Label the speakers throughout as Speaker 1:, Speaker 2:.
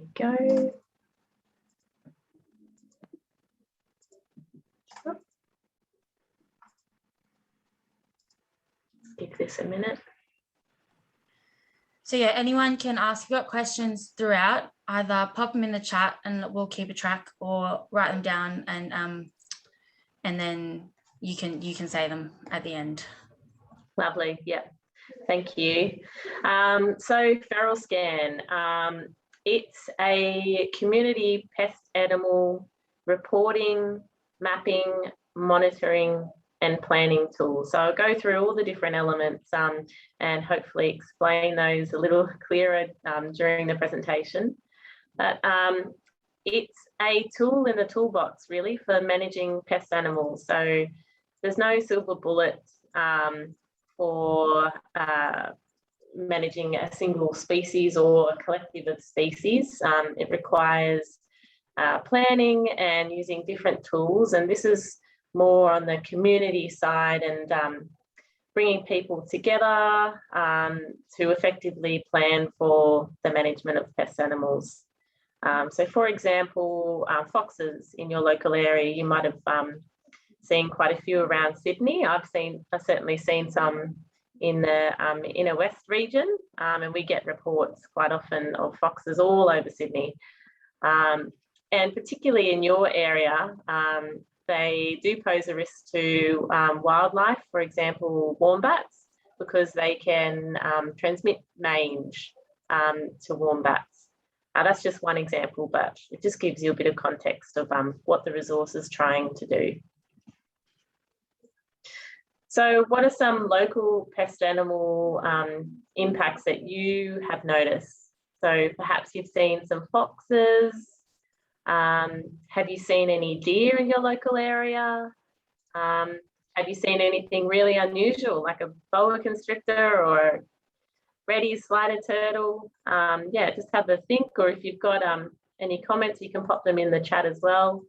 Speaker 1: There we go. Give this a minute.
Speaker 2: So yeah, anyone can ask. If you've got questions throughout, either pop them in the chat and we'll keep a track, or write them down and then you can say them at the end.
Speaker 1: Lovely. Yeah. Thank you. So FeralScan, it's a community pest animal reporting, mapping, monitoring and planning tool. So I'll go through all the different elements and hopefully explain those a little clearer during the presentation. But it's a tool in the toolbox really for managing pest animals. So there's no silver bullet for managing a single species or a collective of species. It requires planning and using different tools, and this is more on the community side and bringing people together to effectively plan for the management of pest animals. So for example, foxes in your local area, you might have seen quite a few around Sydney. I've certainly seen some in the inner west region, and we get reports quite often of foxes all over Sydney. And particularly in your area, they do pose a risk to wildlife, for example, wombats, because they can transmit mange to wombats. That's just one example, but it just gives you a bit of context of what the resource is trying to do. So what are some local pest animal impacts that you have noticed? So perhaps you've seen some foxes. Have you seen any deer in your local area? Have you seen anything really unusual, like a boa constrictor or a reddy slider turtle? Yeah, just have a think, or if you've got any comments, you can pop them in the chat as well.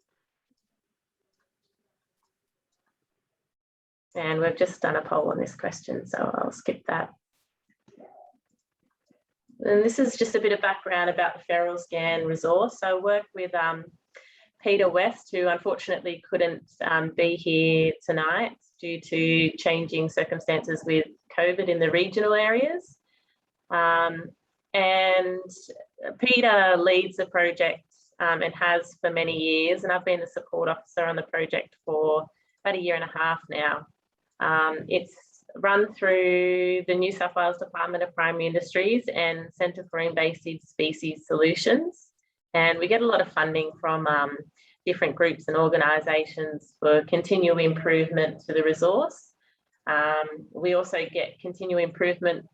Speaker 1: And we've just done a poll on this question, so I'll skip that. And this is just a bit of background about the FeralScan resource. So I work with Peter West, who unfortunately couldn't be here tonight due to changing circumstances with COVID in the regional areas. And Peter leads the project and has for many years, and I've been the support officer on the project for about 1.5 years now. It's run through the New South Wales Department of Primary Industries and Centre for Invasive Species Solutions. And we get a lot of funding from different groups and organisations for continual improvement to the resource. We also get continual improvement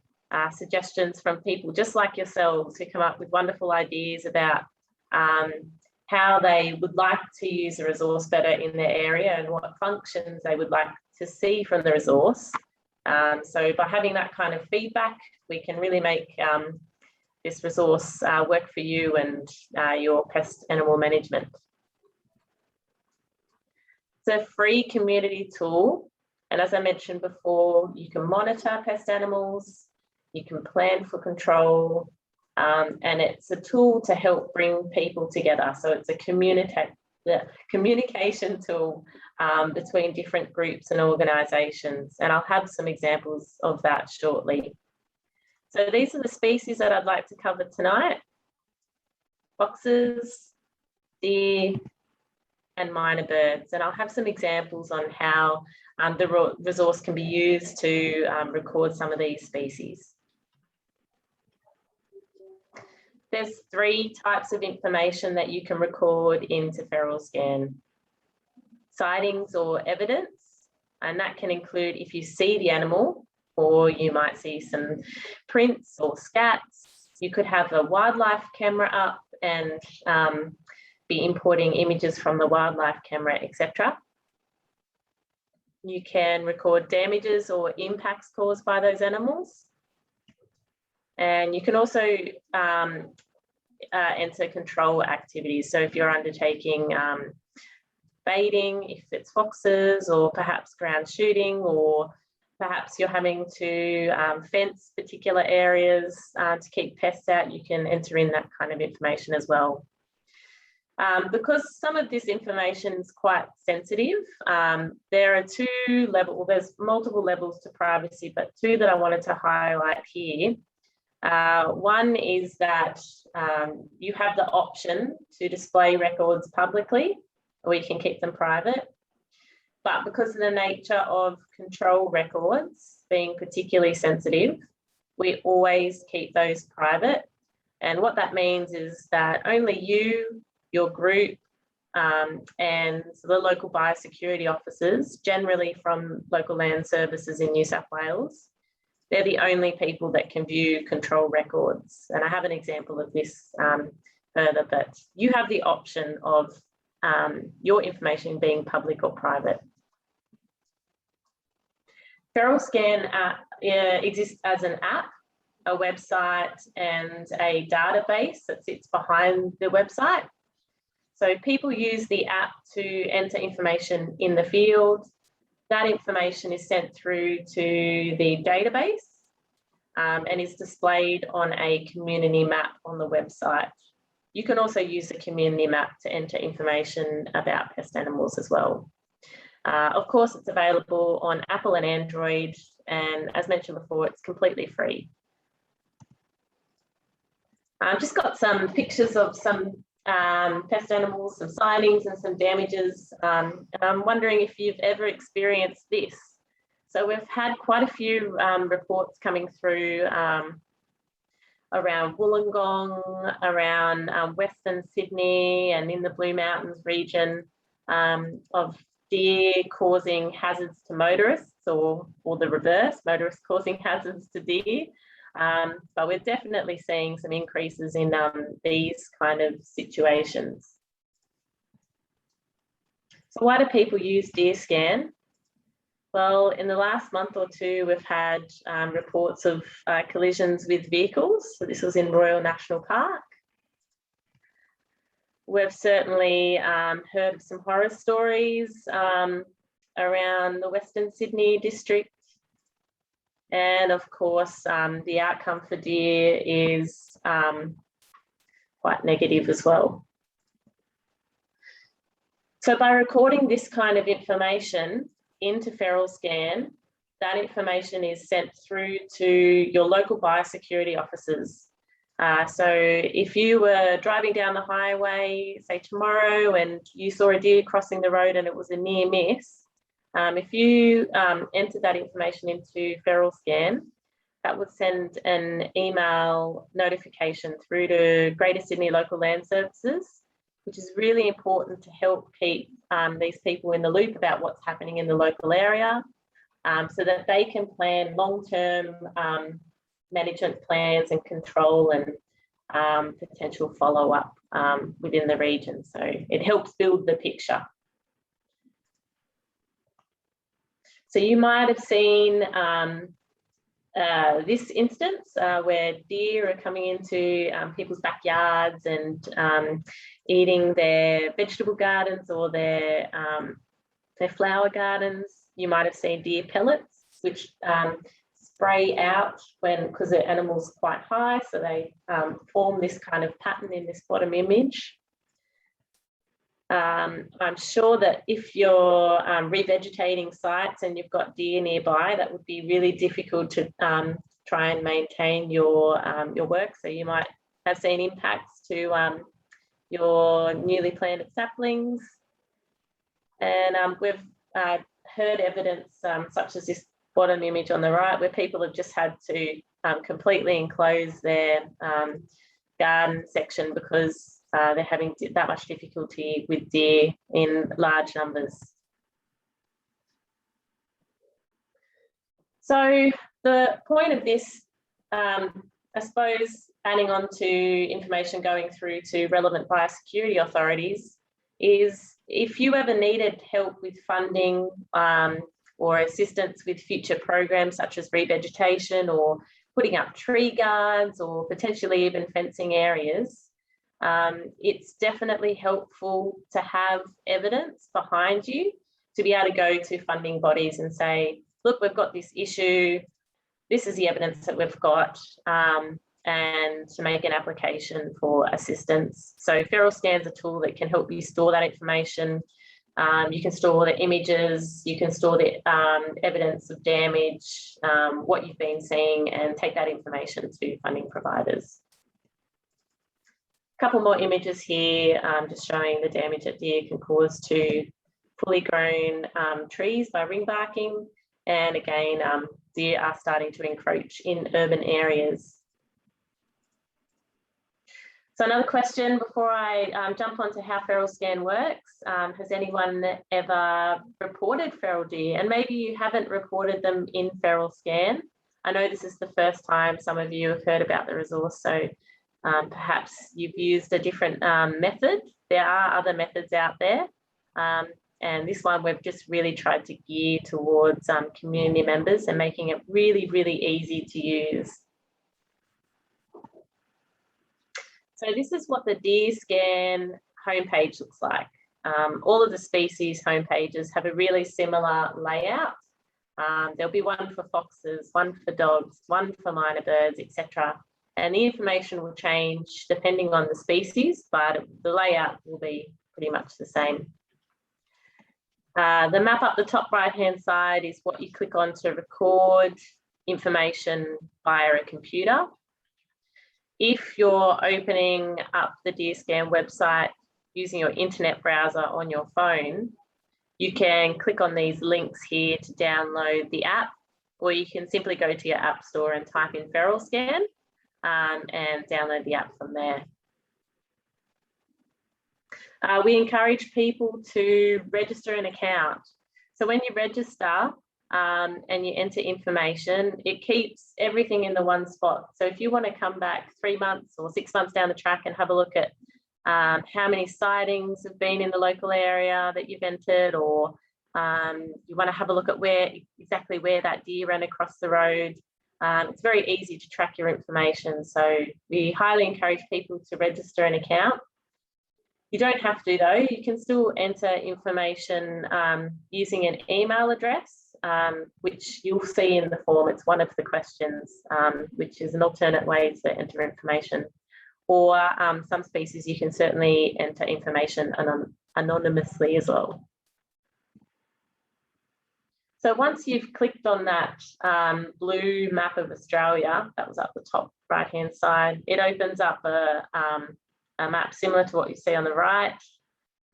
Speaker 1: suggestions from people just like yourselves who come up with wonderful ideas about how they would like to use the resource better in their area and what functions they would like to see from the resource. So by having that kind of feedback, we can really make this resource work for you and your pest animal management. It's a free community tool, and as I mentioned before, you can monitor pest animals, you can plan for control, and it's a tool to help bring people together. So it's a communication tool between different groups and organisations, and I'll have some examples of that shortly. So these are the species that I'd like to cover tonight: foxes, deer, and minor birds. And I'll have some examples on how the resource can be used to record some of these species. There's 3 types of information that you can record into FeralScan: sightings or evidence, and that can include if you see the animal, or you might see some prints or scats. You could have a wildlife camera up and be importing images from the wildlife camera, etc. You can record damages or impacts caused by those animals. And you can also enter control activities. So if you're undertaking baiting, if it's foxes, or perhaps ground shooting, or perhaps you're having to fence particular areas to keep pests out, you can enter in that kind of information as well. Because some of this information is quite sensitive, there are there's multiple levels to privacy, but two that I wanted to highlight here. One is that you have the option to display records publicly, or you can keep them private. But because of the nature of control records being particularly sensitive, we always keep those private. And what that means is that only you, your group, and the local biosecurity officers, generally from local land services in New South Wales, they're the only people that can view control records. And I have an example of this further, but you have the option of your information being public or private. FeralScan App exists as an app, a website, and a database that sits behind the website. So people use the app to enter information in the field. That information is sent through to the database and is displayed on a community map on the website. You can also use the community map to enter information about pest animals as well. Of course, it's available on Apple and Android, and as mentioned before, it's completely free. I've just got some pictures of some pest animals, some sightings and some damages. And I'm wondering if you've ever experienced this. So we've had quite a few reports coming through around Wollongong, around Western Sydney and in the Blue Mountains region of deer causing hazards to motorists, or the reverse, motorists causing hazards to deer. But we're definitely seeing some increases in these kind of situations. So why do people use deer scan? Well, in the last month or two, we've had reports of collisions with vehicles. So this was in Royal National Park. We've certainly heard of some horror stories around the Western Sydney district. And of course, the outcome for deer is quite negative as well. So by recording this kind of information into FeralScan, that information is sent through to your local biosecurity officers. So if you were driving down the highway, say tomorrow, and you saw a deer crossing the road and it was a near miss, if you enter that information into FeralScan, that would send an email notification through to Greater Sydney Local Land Services, which is really important to help keep these people in the loop about what's happening in the local area, so that they can plan long-term management plans and control and potential follow-up within the region. So it helps build the picture. So you might have seen this instance where deer are coming into people's backyards and eating their vegetable gardens or their flower gardens. You might have seen deer pellets, which spray out because the animal's quite high, so they form this kind of pattern in this bottom image. I'm sure that if you're revegetating sites and you've got deer nearby, that would be really difficult to try and maintain your work. So you might have seen impacts to your newly planted saplings. And we've heard evidence such as this bottom image on the right, where people have just had to completely enclose their garden section because they're having that much difficulty with deer in large numbers. So the point of this, I suppose, adding on to information going through to relevant biosecurity authorities, is if you ever needed help with funding or assistance with future programs such as revegetation or putting up tree guards or potentially even fencing areas, it's definitely helpful to have evidence behind you to be able to go to funding bodies and say, look, we've got this issue, this is the evidence that we've got, and to make an application for assistance. So FeralScan is a tool that can help you store that information. You can store the images, you can store the evidence of damage, what you've been seeing, and take that information to funding providers. A couple more images here, just showing the damage that deer can cause to fully grown trees by ring barking. And again, deer are starting to encroach in urban areas. So another question before I jump onto how FeralScan works, has anyone ever reported feral deer? And maybe you haven't reported them in FeralScan. I know this is the first time some of you have heard about the resource, so perhaps you've used a different method. There are other methods out there. And this one we've just really tried to gear towards community members and making it really, really easy to use. So this is what the Deer Scan homepage looks like. All of the species homepages have a really similar layout. There'll be one for foxes, one for dogs, one for minor birds, etc. And the information will change depending on the species, but the layout will be pretty much the same. The map up the top right-hand side is what you click on to record information via a computer. If you're opening up the Deer Scan website using your internet browser on your phone, you can click on these links here to download the app, or you can simply go to your app store and type in FeralScan and download the app from there. We encourage people to register an account. So when you register and you enter information, it keeps everything in the one spot. So if you want to come back 3 months or 6 months down the track and have a look at how many sightings have been in the local area that you've entered, or you want to have a look at exactly where that deer ran across the road, it's very easy to track your information. So we highly encourage people to register an account. You don't have to though, you can still enter information using an email address, which you'll see in the form. It's one of the questions, which is an alternate way to enter information. Or some species you can certainly enter information anonymously as well. So once you've clicked on that blue map of Australia, that was up the top right-hand side, it opens up a map similar to what you see on the right.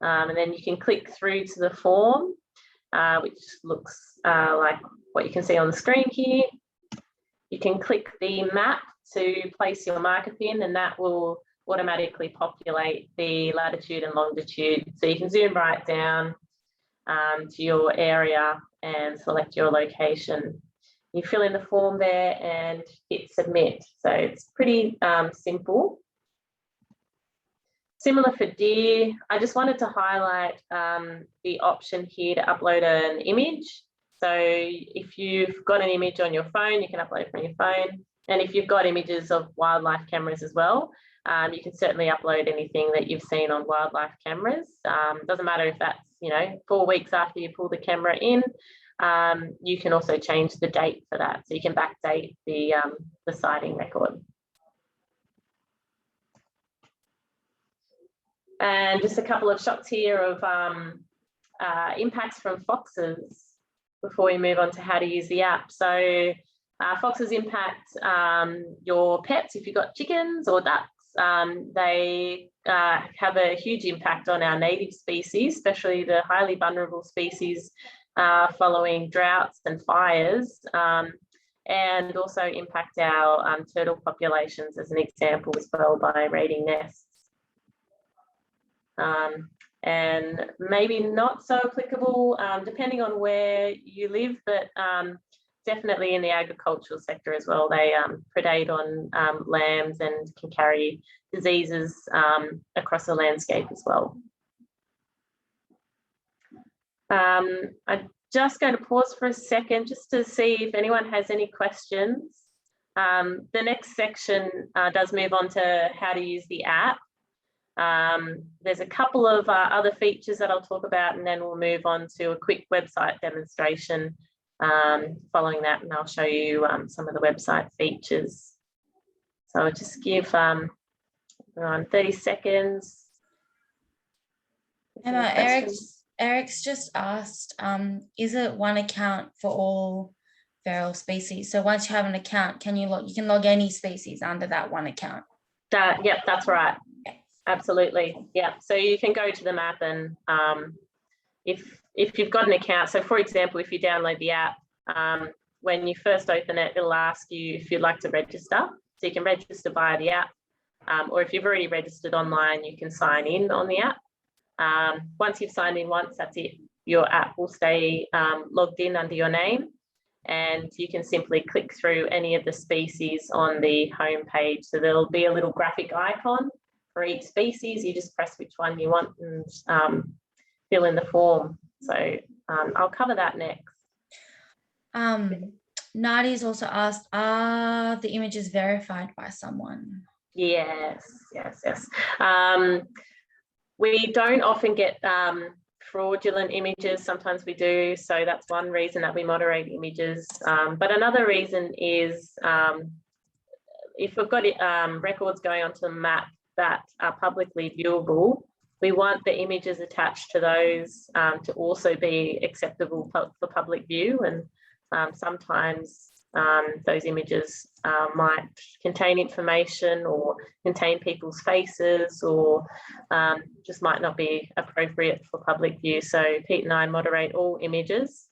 Speaker 1: And then you can click through to the form, which looks like what you can see on the screen here. You can click the map to place your marker pin, and that will automatically populate the latitude and longitude. So you can zoom right down to your area and select your location. You fill in the form there and hit submit. So it's pretty simple. Similar for deer, I just wanted to highlight the option here to upload an image. So if you've got an image on your phone, you can upload it from your phone. And if you've got images of wildlife cameras as well, you can certainly upload anything that you've seen on wildlife cameras. Doesn't matter if that's 4 weeks after you pull the camera in. You can also change the date for that, so you can backdate the sighting record. And just a couple of shots here of impacts from foxes before we move on to how to use the app. So foxes impact your pets. If you've got chickens or ducks, they have a huge impact on our native species, especially the highly vulnerable species following droughts and fires, and also impact our turtle populations as an example as well by raiding nests. And maybe not so applicable depending on where you live, but definitely in the agricultural sector as well. They predate on lambs and can carry diseases across the landscape as well. I'm just going to pause for a second just to see if anyone has any questions. The next section does move on to how to use the app. There's a couple of other features that I'll talk about, and then we'll move on to a quick website demonstration following that, and I'll show you some of the website features. So I'll just give around 30 seconds.
Speaker 2: Emma, Eric's just asked, is it one account for all feral species? So once you have an account, you can log any species under that one account?
Speaker 1: Yep, that's right. Okay. Absolutely. Yeah. So you can go to the map, and if you've got an account, so for example, if you download the app, when you first open it, it'll ask you if you'd like to register. So you can register via the app, or if you've already registered online, you can sign in on the app. Once you've signed in once, that's it. Your app will stay logged in under your name, and you can simply click through any of the species on the home page. So there'll be a little graphic icon for each species. You just press which one you want and fill in the form. So I'll cover that next.
Speaker 2: Nadi's also asked, are the images verified by someone?
Speaker 1: Yes. We don't often get fraudulent images. Sometimes we do. So that's one reason that we moderate images. But another reason is if we've got records going onto the map that are publicly viewable, we want the images attached to those to also be acceptable for public view. And sometimes those images might contain information or contain people's faces, or just might not be appropriate for public view. So Pete and I moderate all images.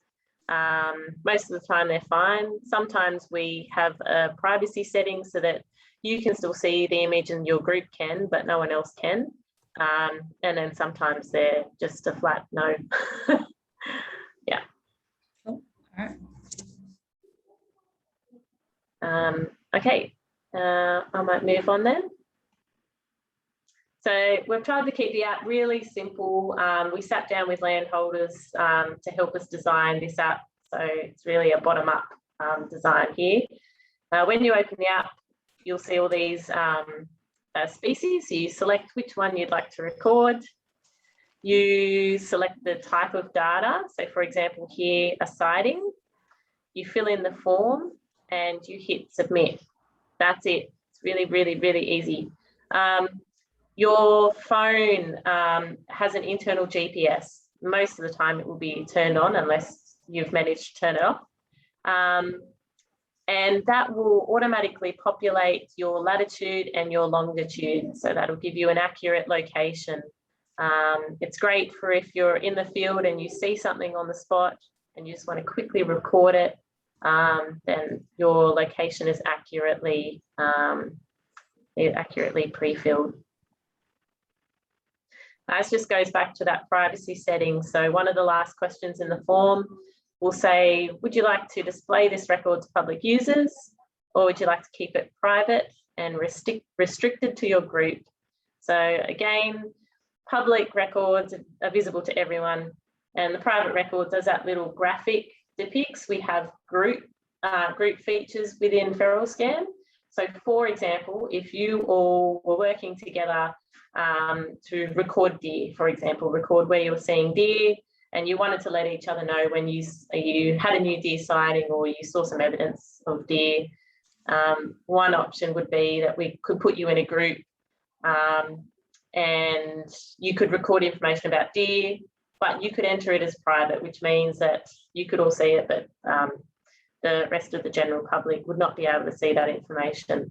Speaker 1: Most of the time they're fine. Sometimes we have a privacy setting so that you can still see the image and your group can, but no one else can. And then sometimes they're just a flat no. Yeah.
Speaker 2: Cool. All right.
Speaker 1: Okay, I might move on then. So we've tried to keep the app really simple. We sat down with landholders to help us design this app. So it's really a bottom-up design here. When you open the app, you'll see all these species. So you select which one you'd like to record. You select the type of data. So for example, here, a sighting. You fill in the form and you hit submit. That's it. It's really, really, really easy. Your phone has an internal GPS. Most of the time it will be turned on unless you've managed to turn it off. And that will automatically populate your latitude and your longitude. So that'll give you an accurate location. It's great for if you're in the field and you see something on the spot and you just want to quickly record it, then your location is accurately pre-filled. This just goes back to that privacy setting. So one of the last questions in the form will say, would you like to display this record to public users, or would you like to keep it private and restricted to your group? So again, public records are visible to everyone, and the private records, as that little graphic depicts, we have group features within FeralScan. So for example, if you all were working together to record deer, for example, record where you're seeing deer, and you wanted to let each other know when you had a new deer sighting or you saw some evidence of deer, one option would be that we could put you in a group and you could record information about deer, but you could enter it as private, which means that you could all see it, but the rest of the general public would not be able to see that information.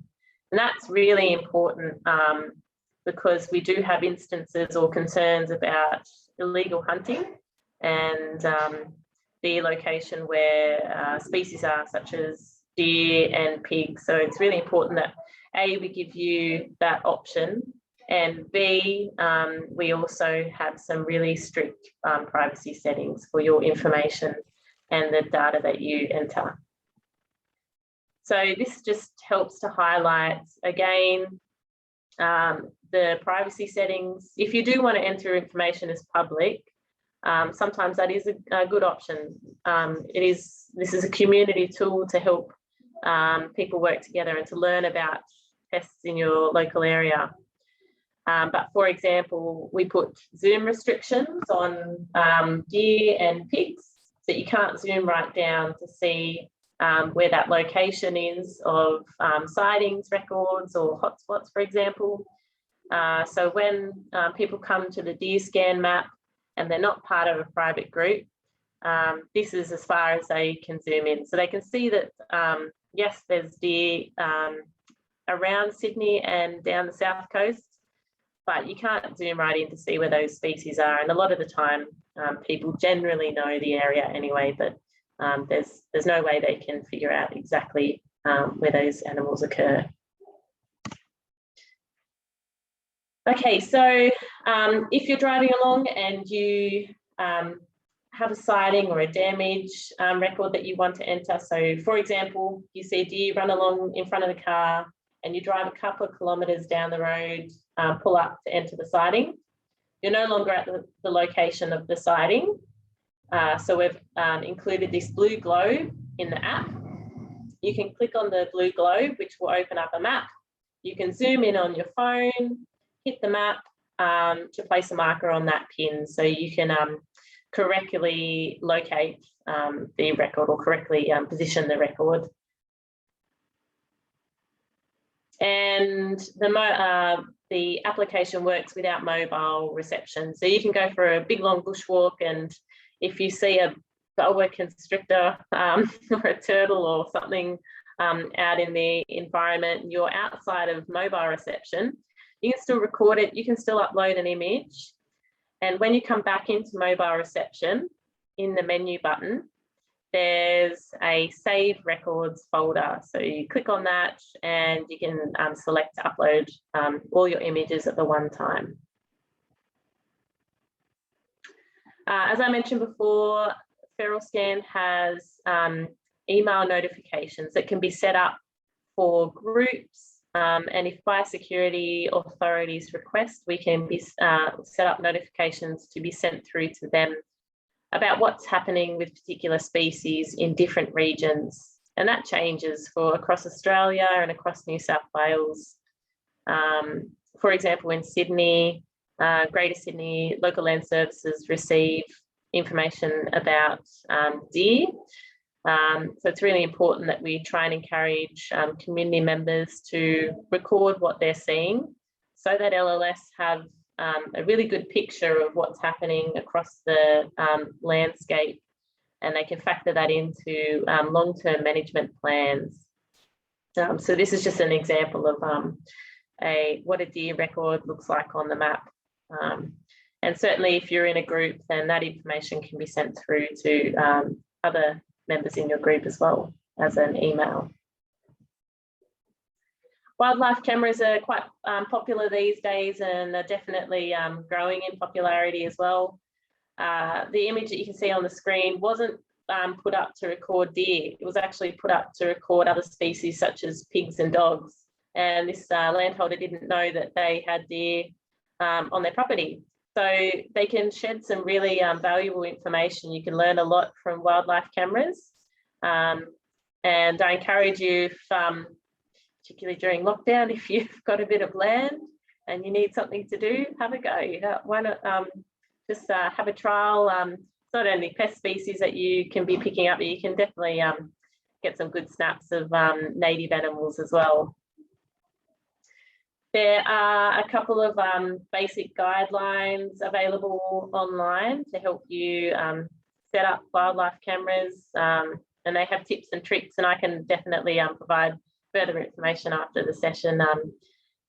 Speaker 1: And that's really important because we do have instances or concerns about illegal hunting and the location where species are, such as deer and pigs. So it's really important that A, we give you that option, and B, we also have some really strict privacy settings for your information and the data that you enter. So this just helps to highlight, again, the privacy settings. If you do want to enter information as public, sometimes that is a good option. This is a community tool to help people work together and to learn about pests in your local area. But for example, we put Zoom restrictions on deer and pigs. so you can't zoom right down to see where that location is of sightings, records, or hotspots, for example. So when people come to the deer scan map and they're not part of a private group, this is as far as they can zoom in. So they can see that, yes, there's deer around Sydney and down the south coast, but you can't zoom right in to see where those species are. And a lot of the time, people generally know the area anyway, but there's no way they can figure out exactly where those animals occur. Okay, so if you're driving along and you have a sighting or a damage record that you want to enter, so for example, you see a deer run along in front of the car and you drive a couple of kilometres down the road, pull up to enter the sighting, you're no longer at the location of the sighting. So we've included this blue globe in the app. You can click on the blue globe, which will open up a map. You can zoom in on your phone, hit the map to place a marker on that pin so you can correctly locate the record or correctly position the record. And the application works without mobile reception. So you can go for a big long bushwalk, and if you see a boa constrictor or a turtle or something out in the environment and you're outside of mobile reception, you can still record it, you can still upload an image. And when you come back into mobile reception, in the menu button, there's a Save Records folder. So you click on that and you can select to upload all your images at the one time. As I mentioned before, FeralScan has email notifications that can be set up for groups. And if biosecurity authorities request, we can set up notifications to be sent through to them about what's happening with particular species in different regions. And that changes for across Australia and across New South Wales. For example, in Sydney, Greater Sydney, Local Land Services receive information about deer. So it's really important that we try and encourage community members to record what they're seeing so that LLS have a really good picture of what's happening across the landscape, and they can factor that into long-term management plans. So this is just an example of what a deer record looks like on the map. And certainly if you're in a group, then that information can be sent through to other members in your group as well as an email. Wildlife cameras are quite popular these days and are definitely growing in popularity as well. The image that you can see on the screen wasn't put up to record deer. It was actually put up to record other species such as pigs and dogs. And this landholder didn't know that they had deer on their property. So they can shed some really valuable information. You can learn a lot from wildlife cameras. And I encourage you, particularly during lockdown, if you've got a bit of land and you need something to do, have a go. Why not just have a trial? It's not only pest species that you can be picking up, but you can definitely get some good snaps of native animals as well. There are a couple of basic guidelines available online to help you set up wildlife cameras, and they have tips and tricks, and I can definitely provide further information after the session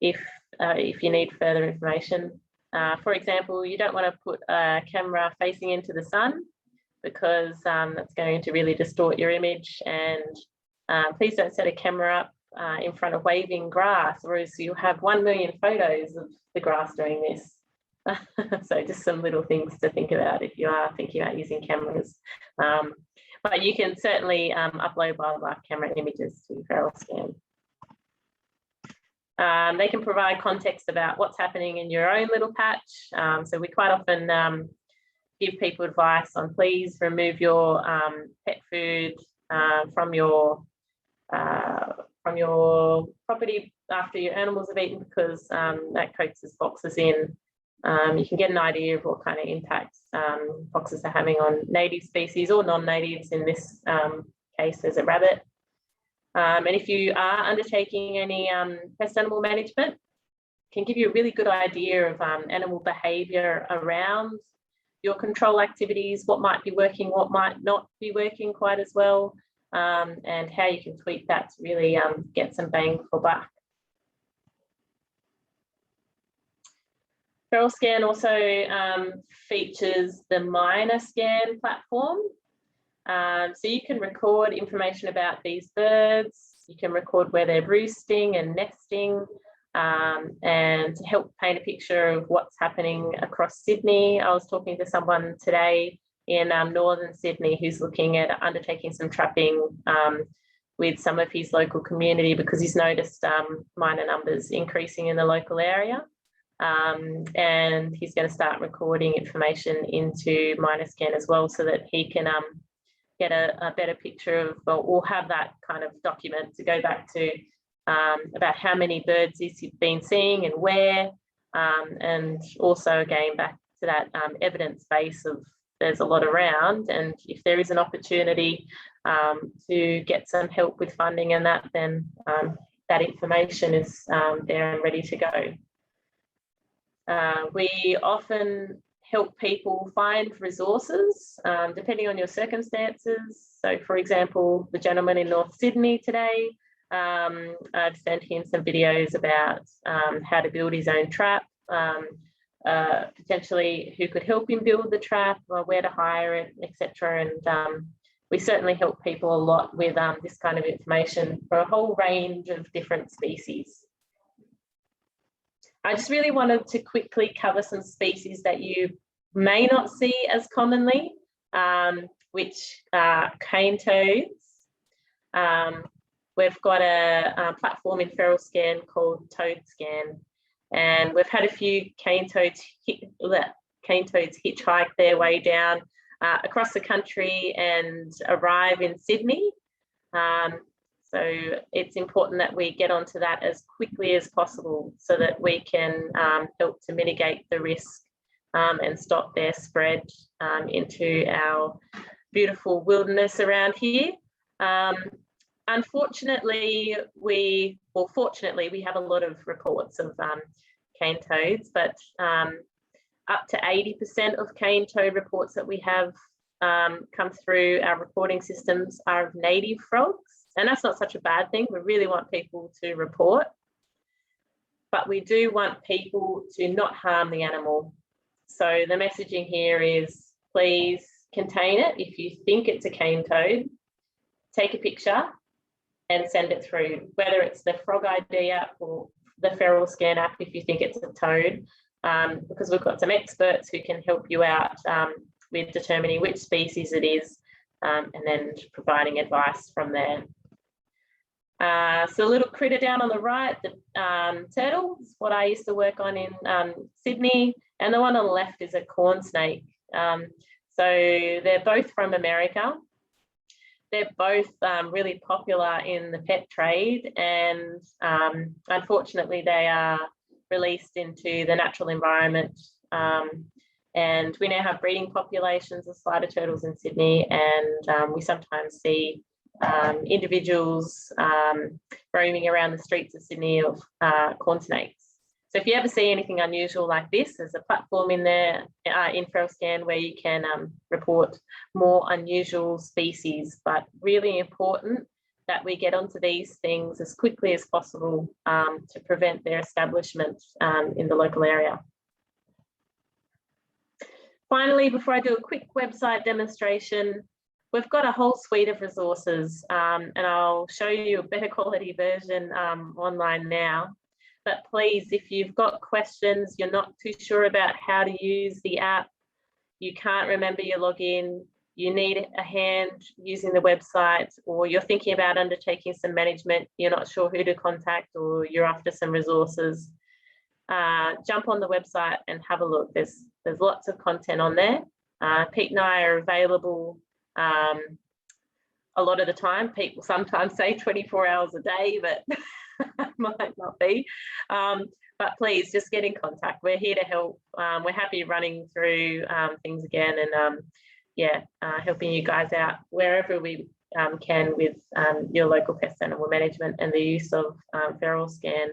Speaker 1: if you need further information. For example, you don't want to put a camera facing into the sun because that's going to really distort your image, and please don't set a camera up in front of waving grass, or else you'll have 1 million photos of the grass doing this. So just some little things to think about if you are thinking about using cameras. But you can certainly upload wildlife camera images to FeralScan. They can provide context about what's happening in your own little patch. So we quite often give people advice on please remove your pet food from your property after your animals have eaten, because that coaxes foxes in. you can get an idea of what kind of impacts foxes are having on native species or non-natives. In this case, as a rabbit. And if you are undertaking any pest animal management, can give you a really good idea of animal behaviour around your control activities, what might be working, what might not be working quite as well, and how you can tweak that to really get some bang for buck. FeralScan also features the MinerScan platform. So you can record information about these birds, you can record where they're roosting and nesting, and to help paint a picture of what's happening across Sydney. I was talking to someone today in northern Sydney who's looking at undertaking some trapping with some of his local community because he's noticed miner numbers increasing in the local area. And he's going to start recording information into MinerScan as well so that he can get a better picture of, well, we'll have that kind of document to go back to about how many birds he's been seeing and where, and also again back to that evidence base of there's a lot around, and if there is an opportunity to get some help with funding and that, then that information is there and ready to go. We often help people find resources depending on your circumstances. So for example, the gentleman in North Sydney today, I've sent him some videos about how to build his own trap, potentially who could help him build the trap, or where to hire it, etc. And we certainly help people a lot with this kind of information for a whole range of different species. I just really wanted to quickly cover some species that you may not see as commonly, which are cane toads. We've got a platform in FeralScan called ToadScan, and we've had a few cane toads hitchhike their way down across the country and arrive in Sydney. So it's important that we get onto that as quickly as possible so that we can help to mitigate the risk and stop their spread into our beautiful wilderness around here. Unfortunately, fortunately, we have a lot of reports of cane toads, but up to 80% of cane toad reports that we have come through our reporting systems are of native frogs. And that's not such a bad thing. We really want people to report, but we do want people to not harm the animal. So the messaging here is, please contain it. If you think it's a cane toad, take a picture and send it through, whether it's the Frog ID app or the FeralScan app if you think it's a toad, because we've got some experts who can help you out with determining which species it is, and then providing advice from there. So a little critter down on the right, the turtle, is what I used to work on in Sydney, and the one on the left is a corn snake. So they're both from America. They're both really popular in the pet trade, and unfortunately they are released into the natural environment. And we now have breeding populations of slider turtles in Sydney, and we sometimes see individuals roaming around the streets of Sydney of corn snakes. So if you ever see anything unusual like this, there's a platform in there in FeralScan where you can report more unusual species, but really important that we get onto these things as quickly as possible to prevent their establishment in the local area. Finally, before I do a quick website demonstration, we've got a whole suite of resources, and I'll show you a better quality version online now. But please, if you've got questions, you're not too sure about how to use the app, you can't remember your login, you need a hand using the website, or you're thinking about undertaking some management, you're not sure who to contact, or you're after some resources, jump on the website and have a look. There's lots of content on there. Pete and I are available a lot of the time. People sometimes say 24 hours a day, but might not be. But please just get in contact. We're here to help. We're happy running through things again and helping you guys out wherever we can with your local pest animal management and the use of FeralScan.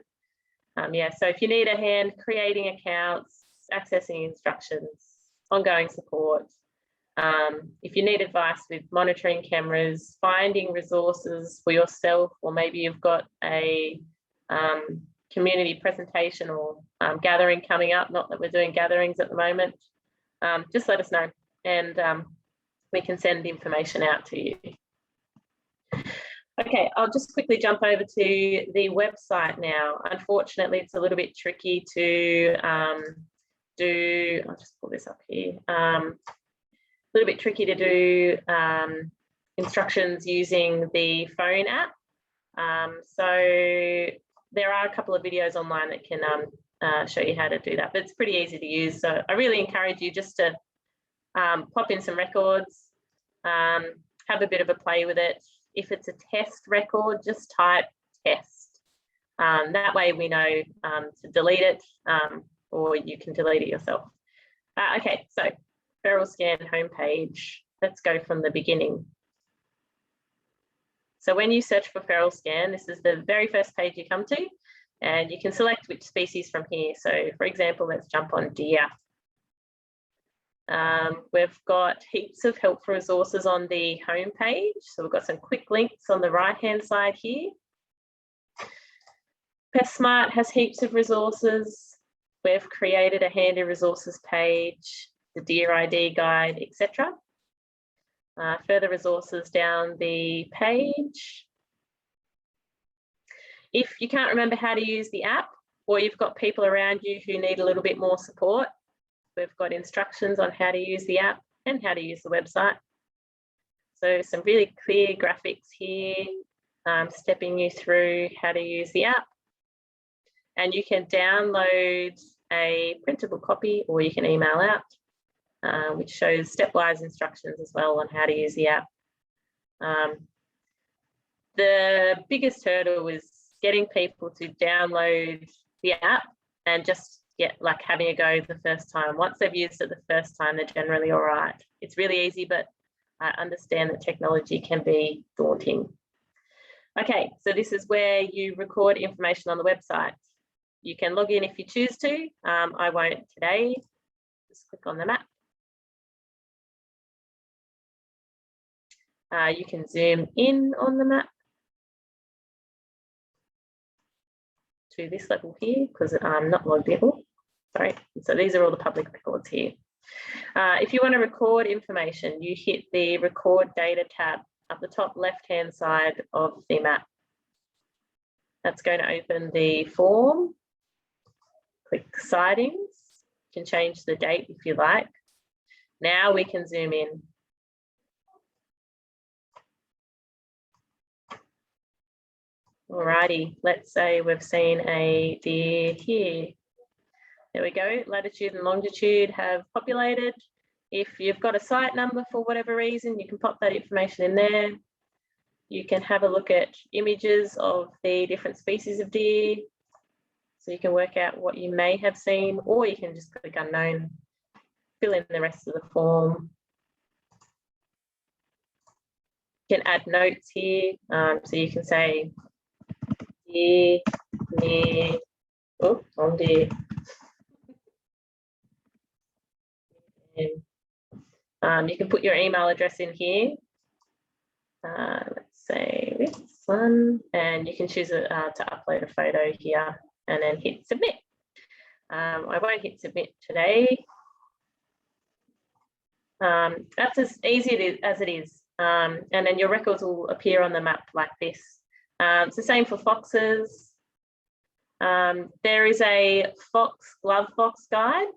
Speaker 1: So if you need a hand creating accounts, accessing instructions, ongoing support, if you need advice with monitoring cameras, finding resources for yourself, or maybe you've got a community presentation or gathering coming up, not that we're doing gatherings at the moment, just let us know and we can send information out to you. Okay, I'll just quickly jump over to the website now. Unfortunately, it's a little bit tricky to do, I'll just pull this up here, a little bit tricky to do instructions using the phone app. So there are a couple of videos online that can show you how to do that, but it's pretty easy to use. So I really encourage you just to pop in some records, have a bit of a play with it. If it's a test record, just type test. That way we know to delete it, or you can delete it yourself. Okay, so FeralScan homepage. Let's go from the beginning. So when you search for FeralScan, this is the very first page you come to, and you can select which species from here. So for example, let's jump on deer. We've got heaps of helpful resources on the home page. So we've got some quick links on the right-hand side here. PestSmart has heaps of resources. We've created a handy resources page, the Deer ID guide, etc. Further resources down the page. If you can't remember how to use the app, or you've got people around you who need a little bit more support, we've got instructions on how to use the app and how to use the website. So some really clear graphics here, stepping you through how to use the app. And you can download a printable copy or you can email out, which shows stepwise instructions as well on how to use the app. The biggest hurdle is getting people to download the app and just get like having a go the first time. Once they've used it the first time, they're generally all right. It's really easy, but I understand that technology can be daunting. Okay, so this is where you record information on the website. You can log in if you choose to. I won't today. Just click on the map. You can zoom in on the map to this level here because I'm not logged in. Sorry. So these are all the public records here. If you want to record information, you hit the Record Data tab up the top left-hand side of the map. That's going to open the form. Click Sightings. You can change the date if you like. Now we can zoom in. Alrighty, let's say we've seen a deer here. There we go, latitude and longitude have populated. If you've got a site number for whatever reason, you can pop that information in there. You can have a look at images of the different species of deer. So you can work out what you may have seen, or you can just click unknown, fill in the rest of the form. You can add notes here. So you can say, deer, near, oh, wrong deer. You can put your email address in here. Let's say this one, and you can choose to upload a photo here and then hit submit. I won't hit submit today. That's as easy as it is. And then your records will appear on the map like this. It's the same for foxes. There is a glove fox guide,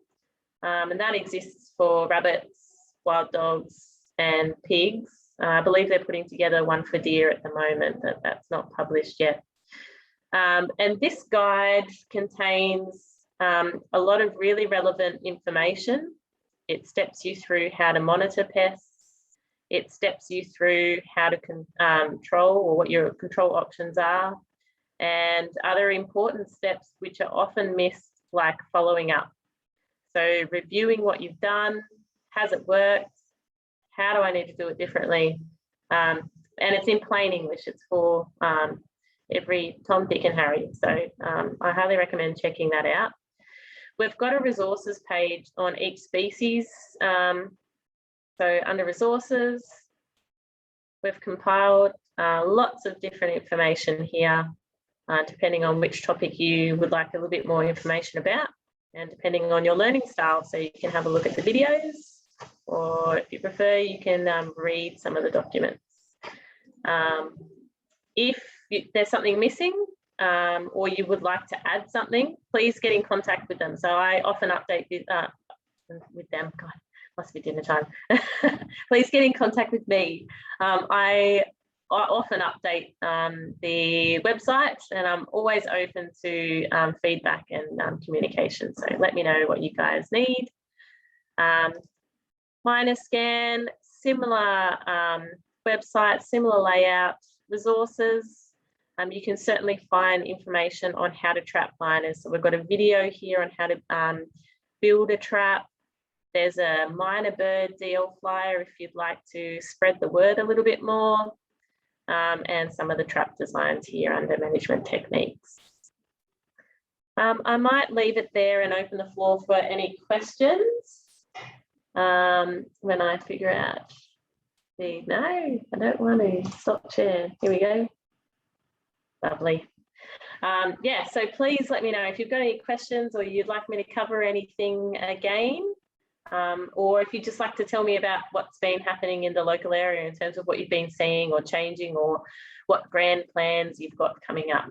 Speaker 1: and that exists for rabbits, wild dogs, and pigs. I believe they're putting together one for deer at the moment, but that's not published yet. And this guide contains a lot of really relevant information. It steps you through how to monitor pests. It steps you through how to control or what your control options are. and other important steps which are often missed, like following up. So reviewing what you've done, has it worked? How do I need to do it differently? And it's in plain English. It's for every Tom, Dick and Harry. So I highly recommend checking that out. We've got a resources page on each species. So under resources, we've compiled lots of different information here, depending on which topic you would like a little bit more information about, and depending on your learning style. So you can have a look at the videos, or if you prefer, you can read some of the documents. If there's something missing, or you would like to add something, please get in contact with them. So I often update with them. God, must be dinner time. Please get in contact with me. I often update the website, and I'm always open to feedback and communication. So let me know what you guys need. FeralScan, similar website, similar layout, resources. You can certainly find information on how to trap miners. So we've got a video here on how to build a trap. There's a miner bird DL flyer if you'd like to spread the word a little bit more, and some of the trap designs here under management techniques. I might leave it there and open the floor for any questions when I figure out no, I don't want to stop share. Here we go. Lovely. Yeah, so please let me know if you've got any questions, or you'd like me to cover anything again, or if you'd just like to tell me about what's been happening in the local area in terms of what you've been seeing or changing, or what grand plans you've got coming up.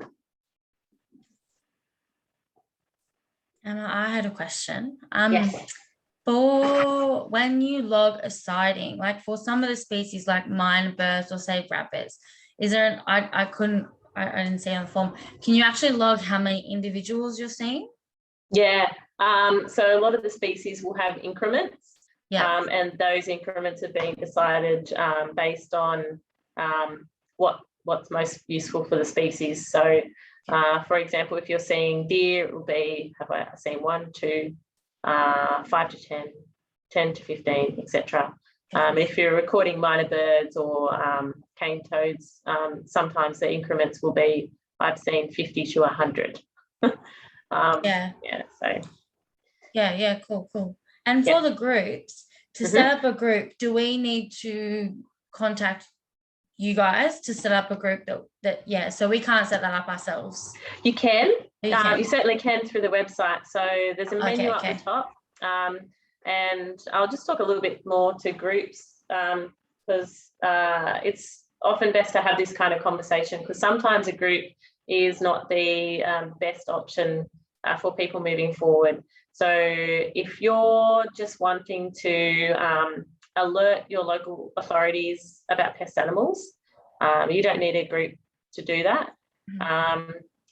Speaker 2: Emma, I had a question.
Speaker 1: Yes.
Speaker 2: For when you log a sighting, like for some of the species like mine birds or say rabbits, is there I didn't see on the form. Can you actually log how many individuals you're seeing?
Speaker 1: Yeah, so a lot of the species will have increments, and those increments have been decided based on what's most useful for the species. So, for example, if you're seeing deer, it will be, have I seen 1, 2, 5 to 10, 10 to 15, etc. If you're recording minor birds or cane toads, sometimes the increments will be, I've seen 50 to 100.
Speaker 2: Cool. And for the groups, to set up a group, do we need to contact you guys to set up a group so we can't set that up ourselves?
Speaker 1: You can. You certainly can through the website. So there's a menu up the top, and I'll just talk a little bit more to groups, because it's often best to have this kind of conversation, because sometimes a group is not the best option for people moving forward. So if you're just wanting to alert your local authorities about pest animals, you don't need a group to do that.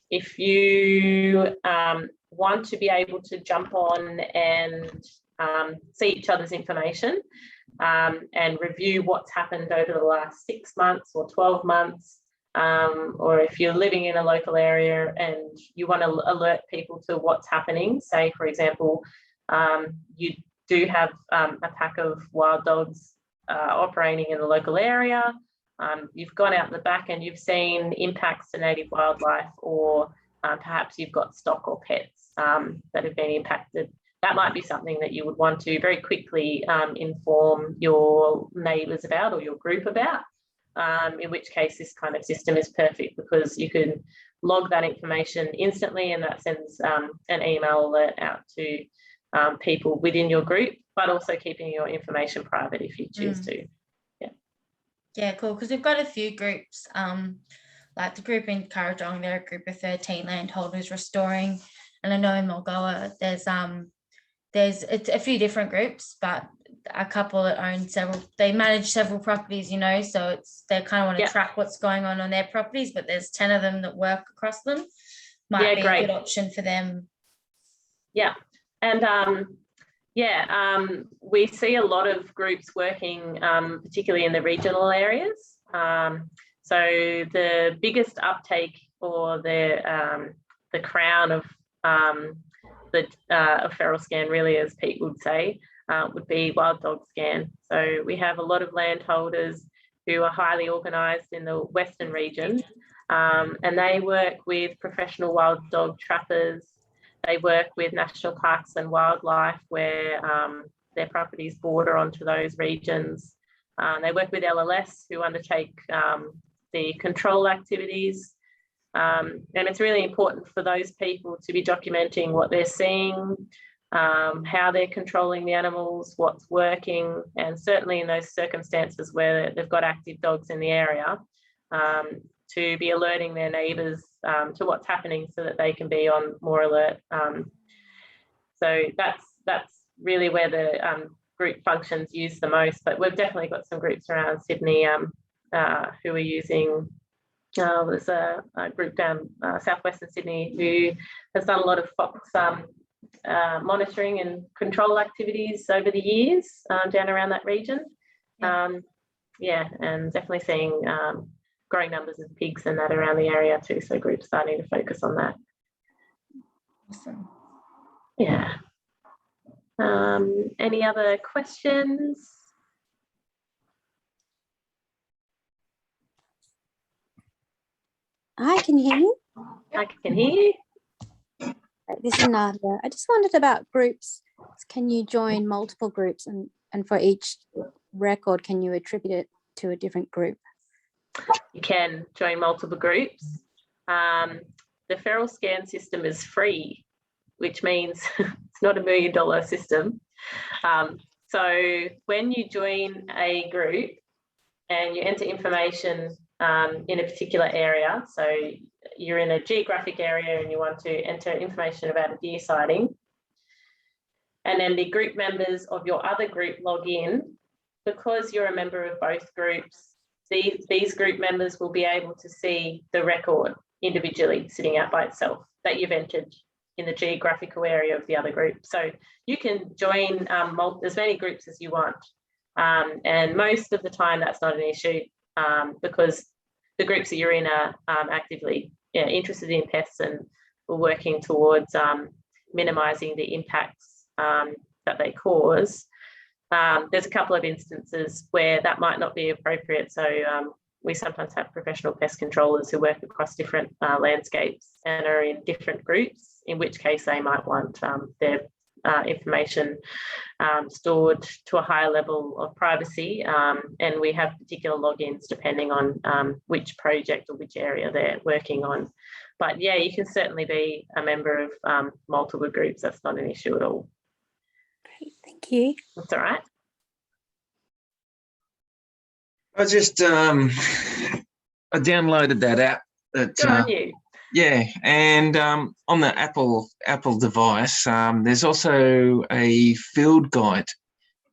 Speaker 1: If you want to be able to jump on and see each other's information and review what's happened over the last 6 months or 12 months, or if you're living in a local area and you want to alert people to what's happening, say, for example, you do have a pack of wild dogs operating in the local area, you've gone out the back and you've seen impacts to native wildlife, or perhaps you've got stock or pets that have been impacted. That might be something that you would want to very quickly inform your neighbours about, or your group about, in which case this kind of system is perfect, because you can log that information instantly, and that sends an email alert out to people within your group, but also keeping your information private if you choose to.
Speaker 2: Yeah, cool, because we've got a few groups, like the group in Currajong, they're a group of 13 landholders restoring, and I know in Mulgoa there's a few different groups, but a couple that own they manage several properties, so they kind of want to track what's going on their properties, but there's 10 of them that work across them. Might be a good option for them. Yeah,
Speaker 1: and we see a lot of groups working, particularly in the regional areas. So the biggest uptake or the crown of FeralScan, really, as Pete would say, would be wild dog scan. So we have a lot of landholders who are highly organised in the Western region, and they work with professional wild dog trappers. They work with national parks and wildlife where their properties border onto those regions. They work with LLS who undertake the control activities. And it's really important for those people to be documenting what they're seeing, how they're controlling the animals, what's working, and certainly in those circumstances where they've got active dogs in the area, to be alerting their neighbours to what's happening so that they can be on more alert. So that's really where the group functions used the most, but we've definitely got some groups around Sydney who are using, there's a group down southwestern Sydney who has done a lot of fox monitoring and control activities over the years down around that region. Yeah, and definitely seeing growing numbers of pigs and that around the area too, so groups starting to focus on that.
Speaker 2: Awesome.
Speaker 1: Yeah. Any other questions?
Speaker 3: Hi, can you hear me?
Speaker 1: I can hear you.
Speaker 3: This is Nadia. I just wondered about groups. Can you join multiple groups, and for each record, can you attribute it to a different group?
Speaker 1: You can join multiple groups. The FeralScan system is free, which means it's not $1 million system. So when you join a group and you enter information in a particular area, so you're in a geographic area and you want to enter information about a deer sighting, and then the group members of your other group log in, because you're a member of both groups, these group members will be able to see the record individually sitting out by itself that you've entered in the geographical area of the other group. So you can join as many groups as you want. And most of the time that's not an issue because the groups that you're in are actively interested in pests and are working towards minimising the impacts that they cause. There's a couple of instances where that might not be appropriate. So we sometimes have professional pest controllers who work across different landscapes and are in different groups, in which case they might want their information stored to a higher level of privacy. And we have particular logins depending on which project or which area they're working on. But yeah, you can certainly be a member of multiple groups. That's not an issue at all.
Speaker 3: Great, thank you.
Speaker 1: That's all right.
Speaker 4: I just I downloaded that app. That,
Speaker 1: Good on you.
Speaker 4: Yeah, and on the Apple device, there's also a field guide.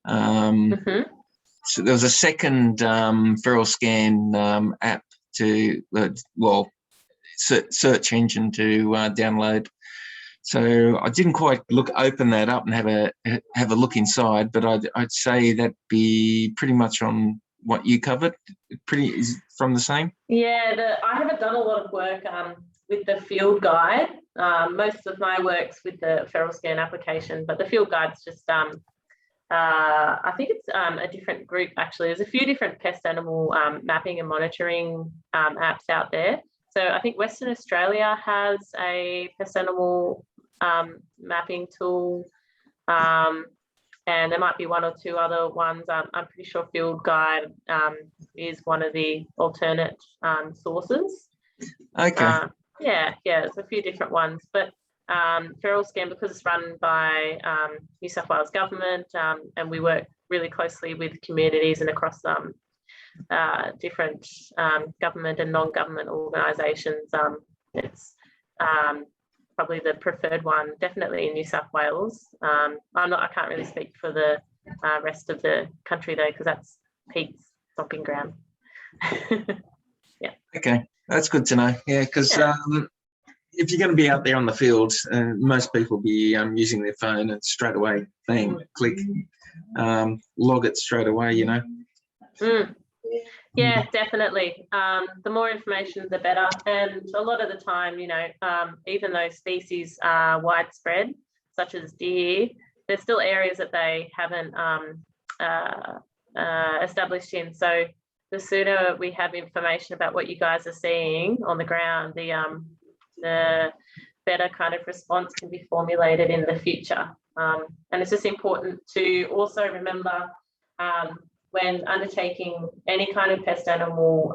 Speaker 4: So there was a second FeralScan app to search engine to download. So I didn't quite open that up and have a look inside, but I'd say that'd be pretty much on what you covered. Is from the same. Yeah,
Speaker 1: I haven't done a lot of work with the field guide. Most of my work's with the FeralScan application, but the field guide's just I think it's a different group actually. There's a few different pest animal mapping and monitoring apps out there. So I think Western Australia has a pest animal mapping tool, and there might be one or two other ones. I'm pretty sure Field Guide is one of the alternate sources.
Speaker 4: Okay.
Speaker 1: Yeah, there's a few different ones, but FeralScan, because it's run by New South Wales government, and we work really closely with communities and across different government and non-government organisations. It's probably the preferred one, definitely in New South Wales. I can't really speak for the rest of the country though, because that's Pete's stomping ground. Yeah. Okay,
Speaker 4: that's good to know. Yeah, because if you're going to be out there on the field, most people will be using their phone and straight away, bang, click, log it straight away, you know.
Speaker 1: Yeah, definitely. The more information, the better. And a lot of the time, even though species are widespread, such as deer, there's still areas that they haven't established in. So the sooner we have information about what you guys are seeing on the ground, the better kind of response can be formulated in the future. And it's just important to also remember when undertaking any kind of pest animal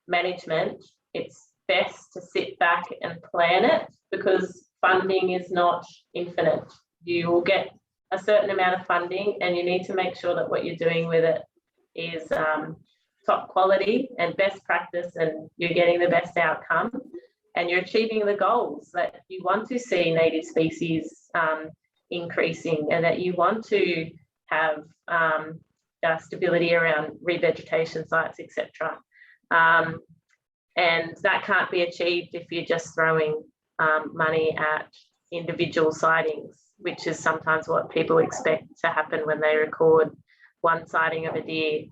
Speaker 1: management, it's best to sit back and plan it, because funding is not infinite. You will get a certain amount of funding, and you need to make sure that what you're doing with it is top quality and best practice, and you're getting the best outcome, and you're achieving the goals that you want to see native species increasing, and that you want to have stability around revegetation sites, etc. And that can't be achieved if you're just throwing money at individual sightings, which is sometimes what people expect to happen when they record one sighting of a deer.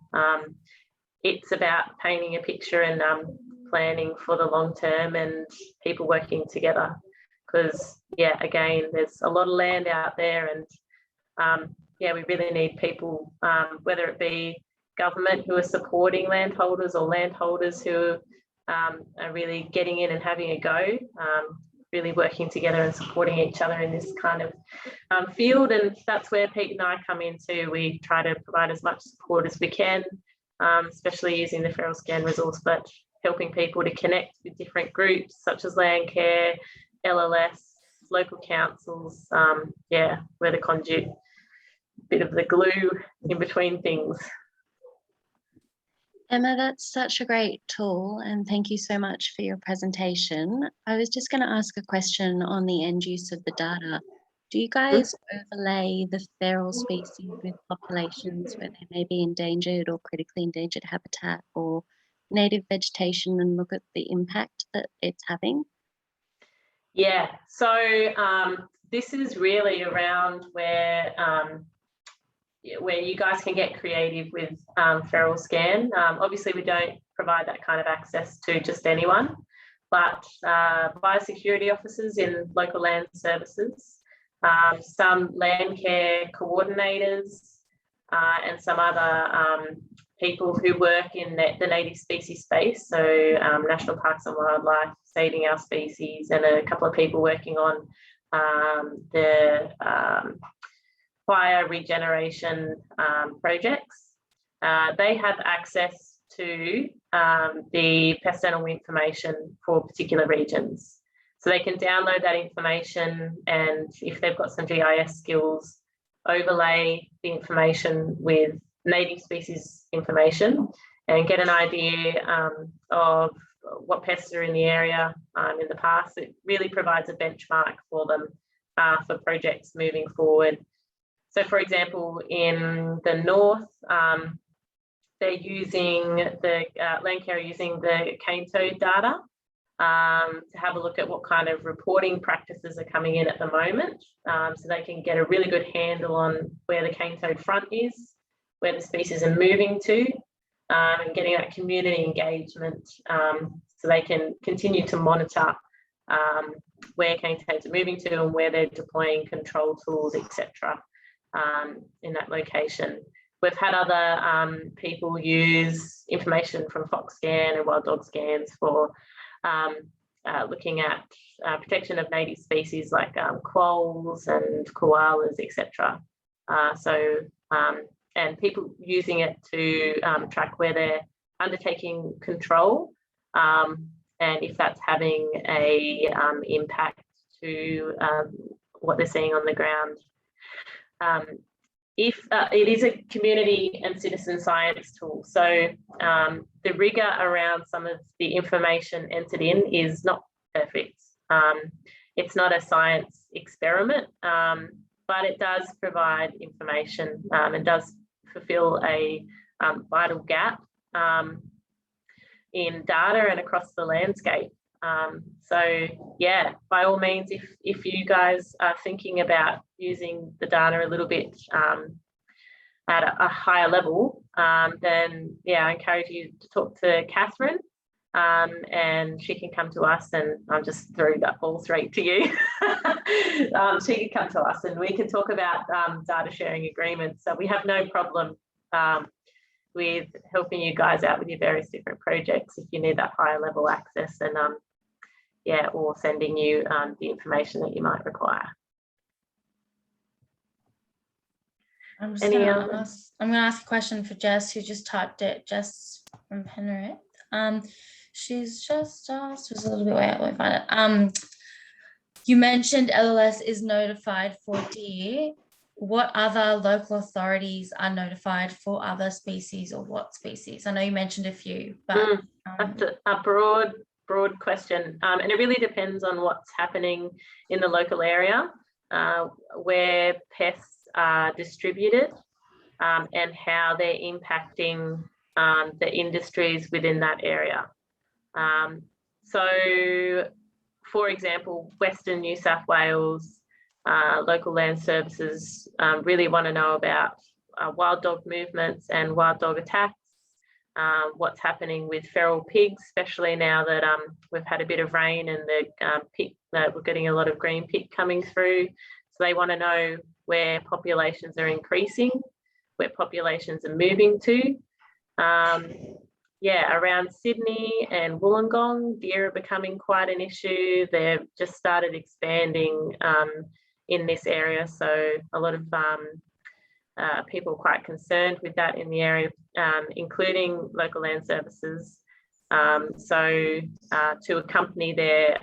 Speaker 1: It's about painting a picture and planning for the long term, and people working together, because again, there's a lot of land out there, and we really need people, whether it be government who are supporting landholders, or landholders who are really getting in and having a go, really working together and supporting each other in this kind of field. And that's where Pete and I come in too. We try to provide as much support as we can, especially using the FeralScan resource, but helping people to connect with different groups such as Landcare, LLS, local councils. We're the conduit, bit of the glue in between things.
Speaker 5: Emma, that's such a great tool, and thank you so much for your presentation. I was just going to ask a question on the end use of the data. Do you guys overlay the feral species with populations where they may be endangered or critically endangered habitat or native vegetation, and look at the impact that it's having?
Speaker 1: Yeah, so this is really around where you guys can get creative with FeralScan. Obviously, we don't provide that kind of access to just anyone, but biosecurity officers in local land services, some Landcare coordinators, and some other people who work in the native species space, so National Parks and Wildlife, saving our species, and a couple of people working on the fire regeneration projects. They have access to the pest animal information for particular regions. So they can download that information, and if they've got some GIS skills, overlay the information with native species information and get an idea of what pests are in the area in the past. It really provides a benchmark for them for projects moving forward. So, for example, in the north, they're using the Landcare using the cane toad data to have a look at what kind of reporting practices are coming in at the moment, so they can get a really good handle on where the cane toad front is, where the species are moving to, and getting that community engagement, so they can continue to monitor where cane toads are moving to and where they're deploying control tools, etc. In that location. We've had other people use information from FoxScan and wild dog scans for looking at protection of native species like quolls and koalas, etc. And people using it to track where they're undertaking control, and if that's having a impact to what they're seeing on the ground. If it is a community and citizen science tool, so the rigor around some of the information entered in is not perfect. It's not a science experiment, but it does provide information and does fulfill a vital gap in data and across the landscape. So yeah, by all means, if you guys are thinking about using the data a little bit at a higher level, then yeah, I encourage you to talk to Catherine, and she can come to us, and I'll just throw that ball straight to you. She can come to us and we can talk about data sharing agreements. So we have no problem with helping you guys out with your various different projects if you need that higher level access, and yeah, or sending you the information that you might require.
Speaker 2: I'm going to ask a question for Jess, who just typed it. Jess from Penrith. She's just asked, was a little bit way out, let me find it. You mentioned LLS is notified for deer. What other local authorities are notified for other species, or what species? I know you mentioned a few, but
Speaker 1: that's a broad question, and it really depends on what's happening in the local area, where pests are distributed, and how they're impacting the industries within that area. So, for example, Western New South Wales local land services really want to know about wild dog movements and wild dog attacks, what's happening with feral pigs, especially now that we've had a bit of rain and we're getting a lot of green pig coming through. So they want to know where populations are increasing, where populations are moving to. Yeah, around Sydney and Wollongong, deer are becoming quite an issue. They've just started expanding in this area, so a lot of people are quite concerned with that in the area, including local land services. So to accompany their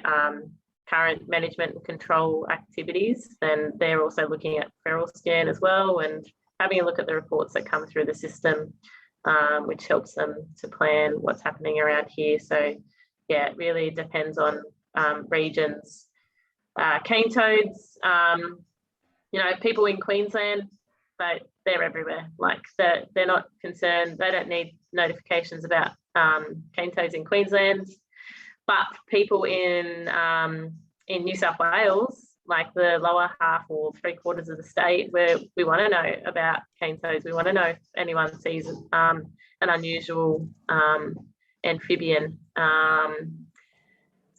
Speaker 1: current management and control activities, then they're also looking at FeralScan as well, and having a look at the reports that come through the system, which helps them to plan what's happening around here. So yeah, it really depends on regions. Cane toads, you know, people in Queensland, but they're everywhere. Like they're not concerned. They don't need notifications about cane toads in Queensland, but people in New South Wales, like the lower half or 3/4 of the state, where we want to know about cane toads. We want to know if anyone sees an unusual amphibian.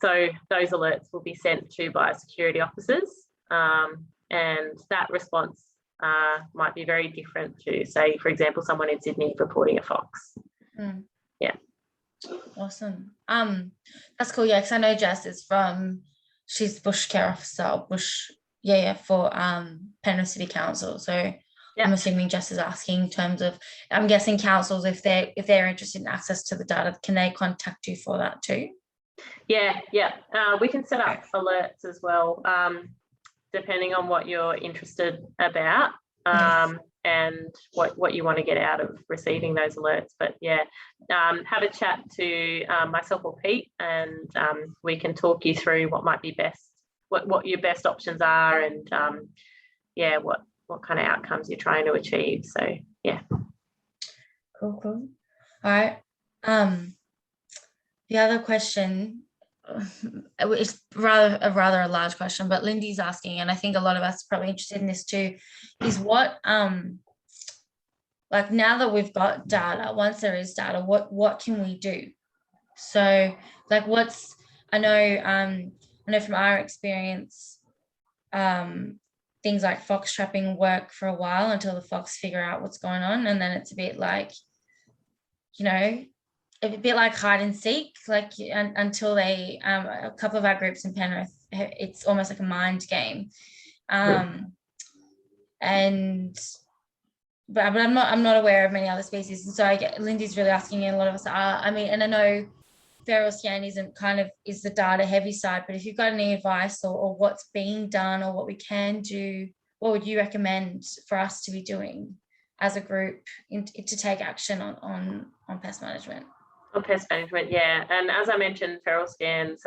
Speaker 1: So those alerts will be sent to biosecurity officers, and that response might be very different to, say, for example, someone in Sydney reporting a fox. Yeah.
Speaker 2: Awesome. That's cool. Yeah, because I know Jess is she's bush care officer, for Penrith City Council. So yeah. I'm assuming Jess is asking in terms of, I'm guessing councils, if they're interested in access to the data, can they contact you for that too?
Speaker 1: Yeah. We can set up alerts as well, depending on what you're interested about, and what you want to get out of receiving those alerts. But yeah, have a chat to myself or Pete, and we can talk you through what might be best, what your best options are, and yeah, what kind of outcomes you're trying to achieve. So yeah.
Speaker 2: Cool. All right. The other question, it's rather a large question, but Lindy's asking, and I think a lot of us are probably interested in this too, is what like now that we've got data, once there is data, what can we do? So like I know from our experience, things like fox trapping work for a while until the fox figure out what's going on, and then it's a bit like, you know, a bit like hide and seek, like until they a couple of our groups in Penrith, it's almost like a mind game, but I'm not aware of many other species, and so I get Lindy's really asking, and a lot of us are. I mean, and I know FeralScan is the data heavy side, but if you've got any advice or what's being done or what we can do, what would you recommend for us to be doing as a group to take action on pest management?
Speaker 1: On pest management, yeah. And as I mentioned, FeralScan's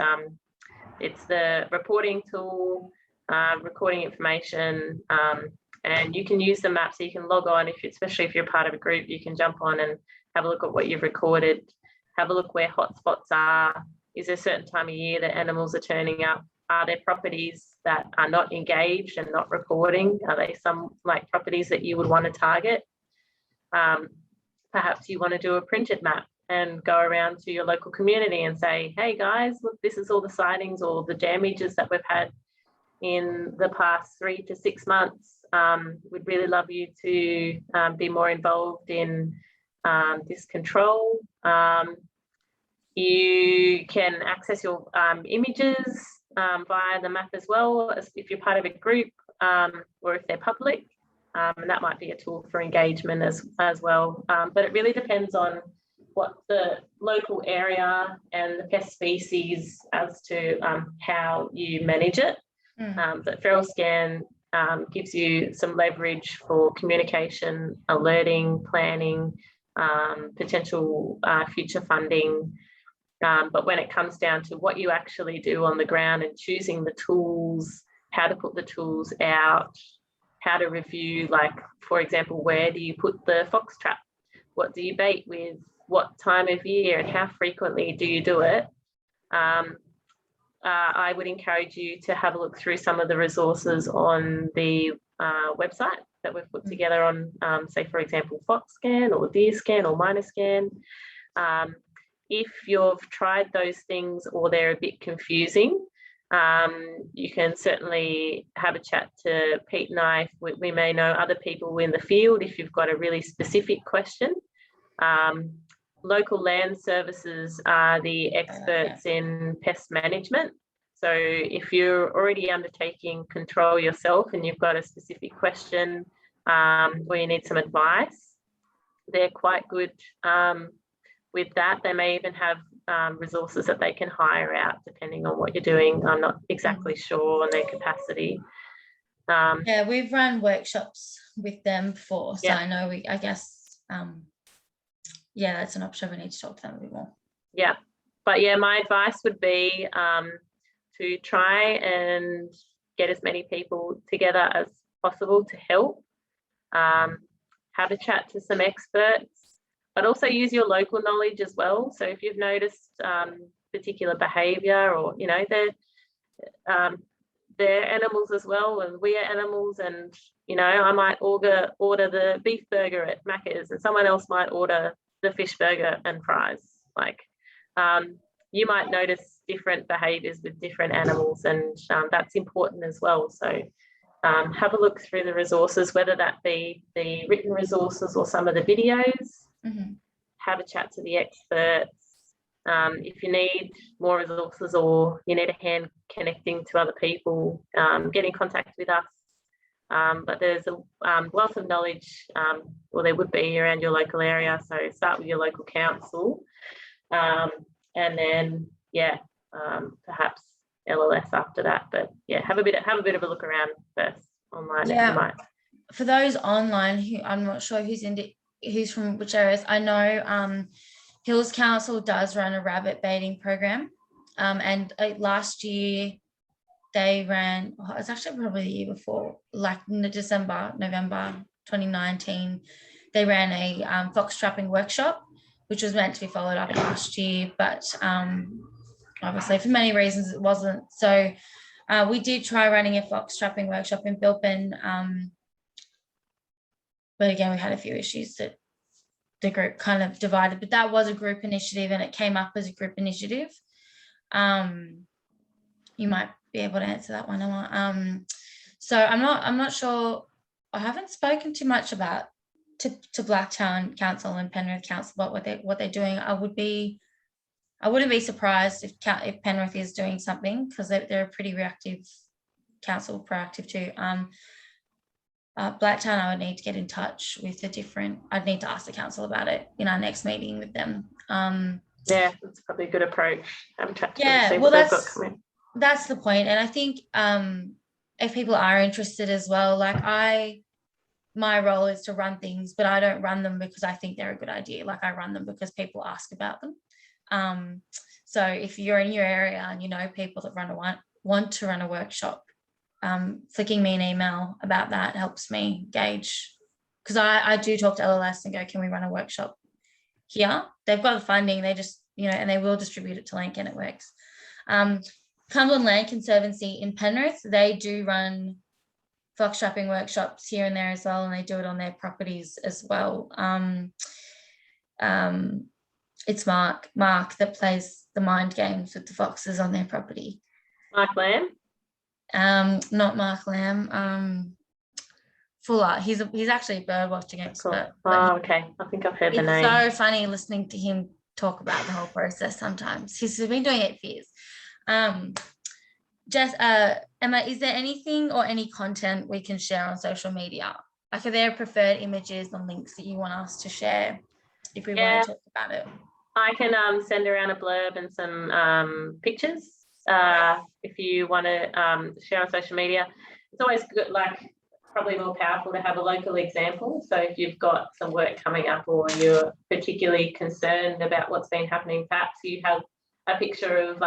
Speaker 1: it's the reporting tool, recording information, and you can use the map, so you can log on, especially if you're part of a group, you can jump on and have a look at what you've recorded, have a look where hotspots are. Is there a certain time of year that animals are turning up? Are there properties that are not engaged and not recording? Are they some like properties that you would want to target? perhaps you want to do a printed map and go around to your local community and say, hey guys, look, this is all the sightings or the damages that we've had in the past 3 to 6 months. We'd really love you to be more involved in this control. You can access your images via the map as well, as if you're part of a group or if they're public. And that might be a tool for engagement as well. But it really depends on what the local area and the pest species as to how you manage it. But FeralScan gives you some leverage for communication, alerting, planning, potential future funding. But when it comes down to what you actually do on the ground and choosing the tools, how to put the tools out, how to review, like, for example, where do you put the fox trap? What do you bait with? What time of year and how frequently do you do it? I would encourage you to have a look through some of the resources on the website that we've put together on, say, for example, FoxScan or DeerScan or MinerScan. If you've tried those things or they're a bit confusing, you can certainly have a chat to Pete and I. We may know other people in the field if you've got a really specific question. Local land services are the experts in pest management. So if you're already undertaking control yourself and you've got a specific question or you need some advice, they're quite good with that. They may even have resources that they can hire out depending on what you're doing. I'm not exactly sure on their capacity.
Speaker 2: Yeah, we've run workshops with them before, so I know I guess yeah, that's an option. We need to talk to them a bit more. Yeah,
Speaker 1: but yeah, my advice would be to try and get as many people together as possible to help. Have a chat to some experts, but also use your local knowledge as well. So if you've noticed particular behaviour, or they're animals as well, and we are animals, and I might order the beef burger at Macca's, and someone else might order the fish burger and fries. Like, you might notice different behaviours with different animals, and that's important as well. So have a look through the resources, whether that be the written resources or some of the videos. Have a chat to the experts. If you need more resources or you need a hand connecting to other people, get in contact with us. But there's a wealth of knowledge, well, there would be around your local area. So start with your local council, and then perhaps LLS after that. But yeah, have a bit of a look around first online.
Speaker 2: Yeah.
Speaker 1: You might.
Speaker 2: For those online who I'm not sure who's from which areas, I know Hills Council does run a rabbit baiting program, and last year they ran, it's actually probably the year before, like in November 2019, they ran a fox trapping workshop, which was meant to be followed up last year, but obviously for many reasons it wasn't. So we did try running a fox trapping workshop in Bilpin, but again, we had a few issues that the group kind of divided, but that was a group initiative and it came up as a group initiative. You might be able to answer that one, Emma. So I'm not sure. I haven't spoken too much about to Blacktown Council and Penrith Council about what they're doing. I wouldn't be surprised if Penrith is doing something, because they're a pretty reactive council, proactive too. Blacktown, I would need to get in touch with I'd need to ask the council about it in our next meeting with them.
Speaker 1: Yeah, that's probably a good approach. Have a chat to
Speaker 2: yeah,
Speaker 1: them,
Speaker 2: well, that's the point. And I think if people are interested as well, like my role is to run things, but I don't run them because I think they're a good idea. Like, I run them because people ask about them. So if you're in your area and you know people that want to run a workshop, flicking me an email about that helps me gauge, because I do talk to LLS and go, can we run a workshop here? They've got the funding, they just, and they will distribute it to Link, and it works. Cumberland Land Conservancy in Penrith, they do run fox trapping workshops here and there as well, and they do it on their properties as well. It's Mark that plays the mind games with the foxes on their property.
Speaker 1: Mark Lamb?
Speaker 2: Not Mark Lamb. Fuller. He's actually a bird watching expert.
Speaker 1: Cool. Oh, okay. I think I've heard the name.
Speaker 2: It's so funny listening to him talk about the whole process sometimes. He's been doing it for years. Jess, Emma, is there anything or any content we can share on social media? Like, are there preferred images and links that you want us to share if we want to talk about it?
Speaker 1: I can send around a blurb and some pictures if you want to share on social media. It's always good, like probably more powerful to have a local example. So if you've got some work coming up or you're particularly concerned about what's been happening, perhaps you have a picture of,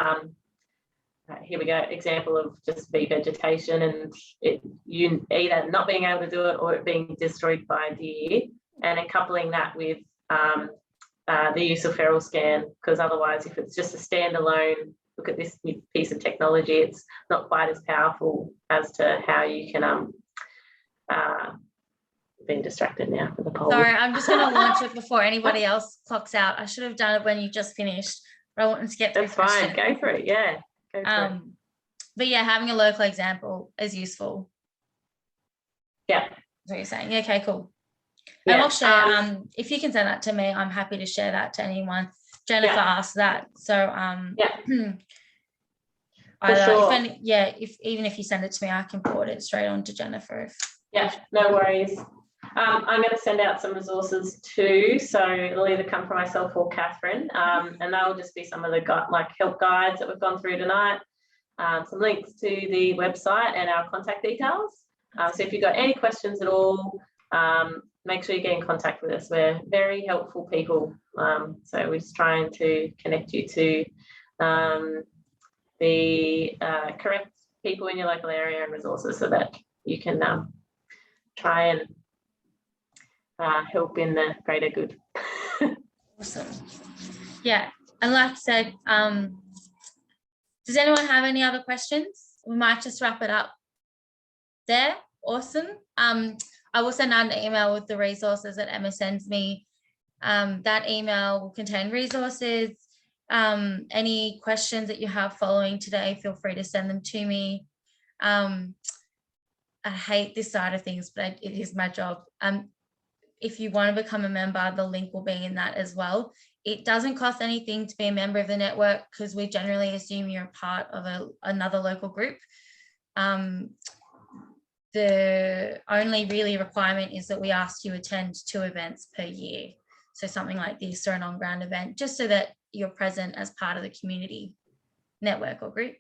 Speaker 1: here we go, example of just bee vegetation and you either not being able to do it or it being destroyed by deer, and then coupling that with the use of FeralScan, because otherwise if it's just a standalone look at this piece of technology, it's not quite as powerful as to how you can been distracted now for the poll.
Speaker 2: Sorry, I'm just going to launch it before anybody else clocks out. I should have done it when you just finished, but I wanted to get through.
Speaker 1: That's fine. Go for it. Yeah. Go for it.
Speaker 2: But yeah, having a local example is useful.
Speaker 1: Yeah.
Speaker 2: That's what you're saying. Yeah, okay, cool.
Speaker 1: Yeah.
Speaker 2: And I'll share, if you can send that to me, I'm happy to share that to anyone. Jennifer asked that. So either,
Speaker 1: sure.
Speaker 2: even if you send it to me, I can forward it straight on to Jennifer.
Speaker 1: No worries. I'm going to send out some resources too, so it'll either come from myself or Catherine, and that'll just be some of the help guides that we've gone through tonight, some links to the website and our contact details. So if you've got any questions at all, make sure you get in contact with us. We're very helpful people, so we're just trying to connect you to the correct people in your local area and resources so that you can try and help in the greater good.
Speaker 2: Awesome. Yeah, and like I said, does anyone have any other questions? We might just wrap it up there. Awesome. I will send out an email with the resources that Emma sends me. That email will contain resources. Any questions that you have following today, feel free to send them to me. I hate this side of things, but it is my job. If you want to become a member, the link will be in that as well. It doesn't cost anything to be a member of the network because we generally assume you're a part of another local group. The only really requirement is that we ask you attend 2 events per year. So something like this or an on-ground event, just so that you're present as part of the community network or group.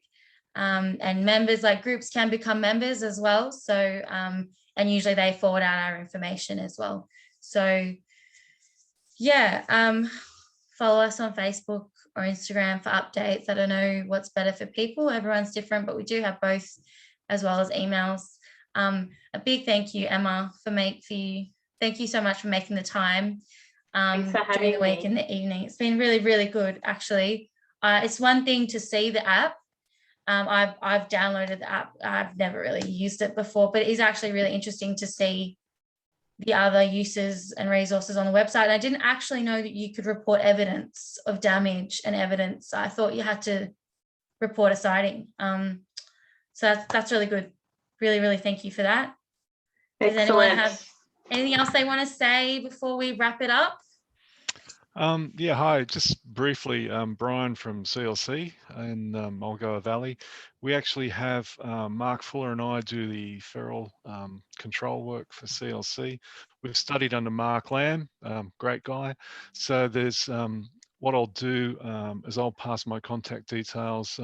Speaker 2: And members, like groups, can become members as well. So, and usually they forward out our information as well. So yeah, follow us on Facebook or Instagram for updates. I don't know what's better for people. Everyone's different, but we do have both, as well as emails. A big thank you, Emma, thank you so much for making the time during the week and the evening. It's been really, really good, actually. It's one thing to see the app. I've downloaded the app. I've never really used it before, but it is actually really interesting to see the other uses and resources on the website. And I didn't actually know that you could report evidence of damage and evidence. I thought you had to report a sighting. So that's really good. Really, really thank you for that. Does anyone have anything else they want to say before we wrap it up?
Speaker 6: Yeah, hi, just briefly, Brian from CLC in Mulgoa Valley. We actually have Mark Fuller and I do the feral control work for CLC. We've studied under Mark Lamb, great guy. So there's, what I'll do is I'll pass my contact details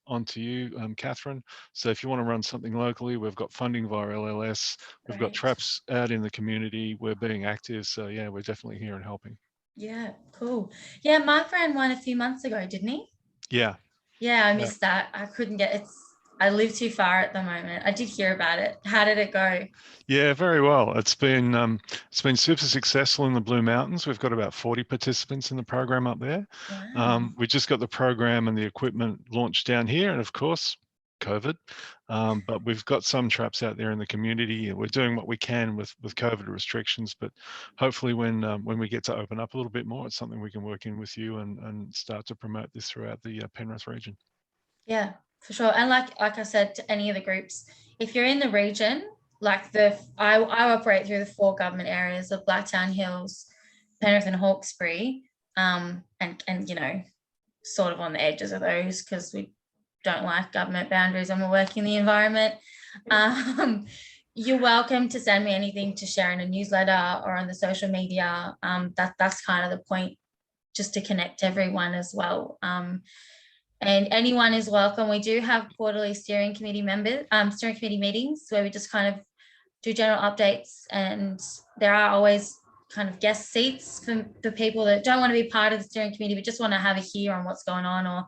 Speaker 6: on to you, Catherine. So if you want to run something locally, we've got funding via LLS. We've got traps out in the community. We're being active. So yeah, we're definitely here and helping.
Speaker 2: Yeah, cool. Yeah, Mark ran one a few months ago, didn't he?
Speaker 6: Yeah.
Speaker 2: Yeah, I missed that. I couldn't get I live too far at the moment. I did hear about it. How did it go?
Speaker 6: Yeah, very well. It's been super successful in the Blue Mountains. We've got about 40 participants in the program up there.
Speaker 2: Wow.
Speaker 6: We just got the program and the equipment launched down here, and of course, COVID. But we've got some traps out there in the community. We're doing what we can with COVID restrictions, but hopefully when we get to open up a little bit more, it's something we can work in with you and start to promote this throughout the Penrith region.
Speaker 2: Yeah, for sure. And like I said to any of the groups, if you're in the region, like I operate through the 4 government areas of Blacktown Hills, Penrith and Hawkesbury, and you know, sort of on the edges of those because we don't like government boundaries and we're working the environment. You're welcome to send me anything to share in a newsletter or on the social media. That's kind of the point, just to connect everyone as well. And anyone is welcome. We do have quarterly steering committee meetings where we just kind of do general updates, and there are always kind of guest seats for people that don't want to be part of the steering committee but just want to have a hear on what's going on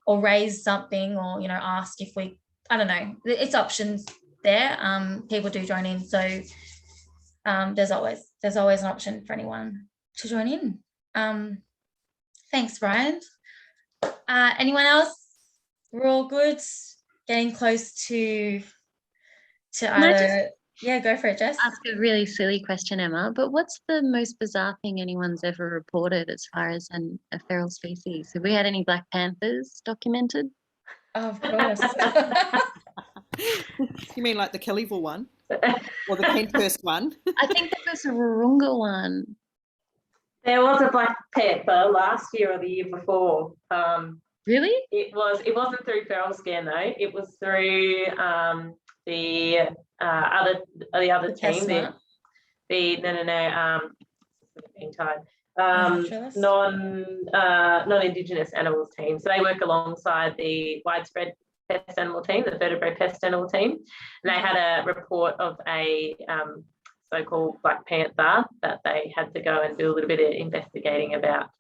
Speaker 2: or raise something, or, you know, ask if we, I don't know, it's options there. People do join in, so there's always an option for anyone to join in. Thanks, Brian. Anyone else? We're all good. Getting close to either. Yeah, go for it, Jess.
Speaker 5: Ask a really silly question, Emma, but what's the most bizarre thing anyone's ever reported as far as a feral species? Have we had any black panthers documented?
Speaker 2: Oh, of course.
Speaker 7: You mean like the Kellyville one or the Kenthurst one?
Speaker 5: I think there was a Wurrunga one.
Speaker 1: There was a black panther last year or the year before.
Speaker 5: Really?
Speaker 1: It wasn't through FeralScan though. It was through the other team. Being tied. Non-Indigenous animals team. So they work alongside the widespread pest animal team, the vertebrate pest animal team, and they had a report of a so-called black panther that they had to go and do a little bit of investigating about.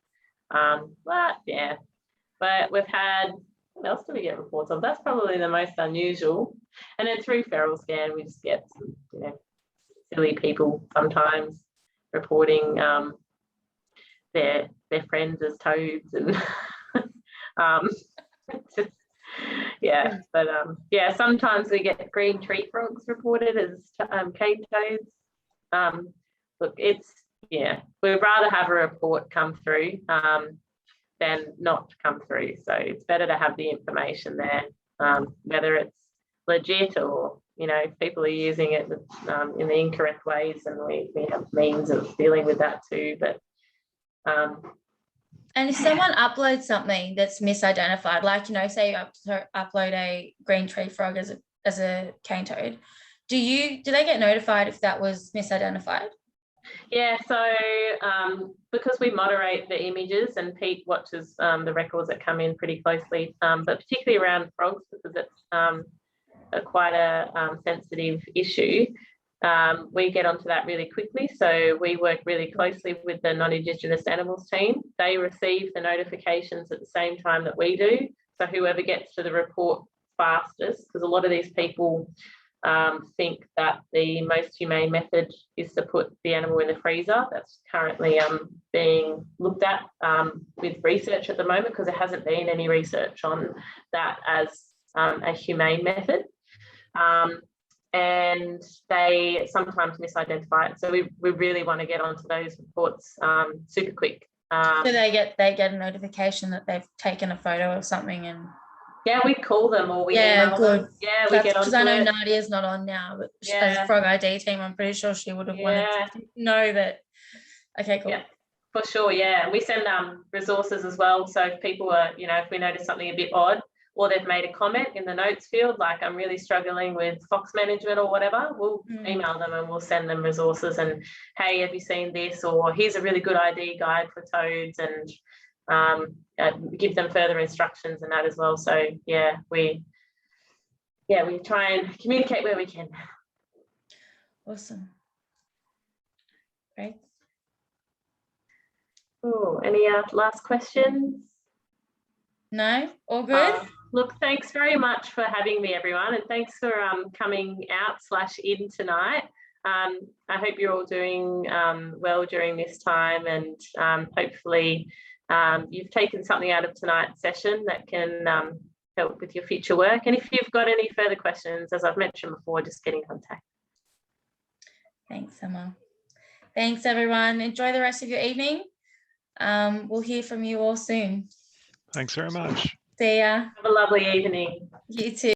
Speaker 1: But we've had, what else do we get reports of? That's probably the most unusual. And then through FeralScan, we just get some, you know, silly people sometimes reporting their friends as toads and sometimes we get green tree frogs reported as cave toads. Look, we'd rather have a report come through than not come through. So it's better to have the information there, whether it's legit or, you know, if people are using it in the incorrect ways, and we have means of dealing with that too. But
Speaker 2: and if someone uploads something that's misidentified, like, you know, say you upload a green tree frog as a cane toad, do they get notified if that was misidentified?
Speaker 1: Yeah, so because we moderate the images and Pete watches the records that come in pretty closely, but particularly around frogs because it's quite a sensitive issue, we get onto that really quickly. So we work really closely with the non-Indigenous animals team. They receive the notifications at the same time that we do. So whoever gets to the report fastest, because a lot of these people think that the most humane method is to put the animal in the freezer. That's currently being looked at with research at the moment, because there hasn't been any research on that as a humane method. And they sometimes misidentify it. So we really want to get onto those reports super quick.
Speaker 2: So they get a notification that they've taken a photo of something and...
Speaker 1: Yeah, we call them or we email them. Yeah, we get on.
Speaker 2: Because I know Nadia's not on now, but as a Frog ID team, I'm pretty sure she would have wanted to know that. Okay, cool.
Speaker 1: Yeah, for sure, yeah. And we send resources as well. So if people are, you know, if we notice something a bit odd or they've made a comment in the notes field, like I'm really struggling with fox management or whatever, we'll email them and we'll send them resources and, hey, have you seen this? Or here's a really good ID guide for toads, and give them further instructions and that as well. So we try and communicate where we can.
Speaker 2: Awesome. Great.
Speaker 1: Oh, any last questions?
Speaker 2: No, all good.
Speaker 1: Look, thanks very much for having me, everyone, and thanks for coming out/in tonight. I hope you're all doing well during this time, and hopefully you've taken something out of tonight's session that can help with your future work. And if you've got any further questions, as I've mentioned before, just get in contact.
Speaker 2: Thanks, Emma. Thanks, everyone. Enjoy the rest of your evening. We'll hear from you all soon.
Speaker 6: Thanks very much.
Speaker 2: See ya.
Speaker 1: Have a lovely evening.
Speaker 2: You too.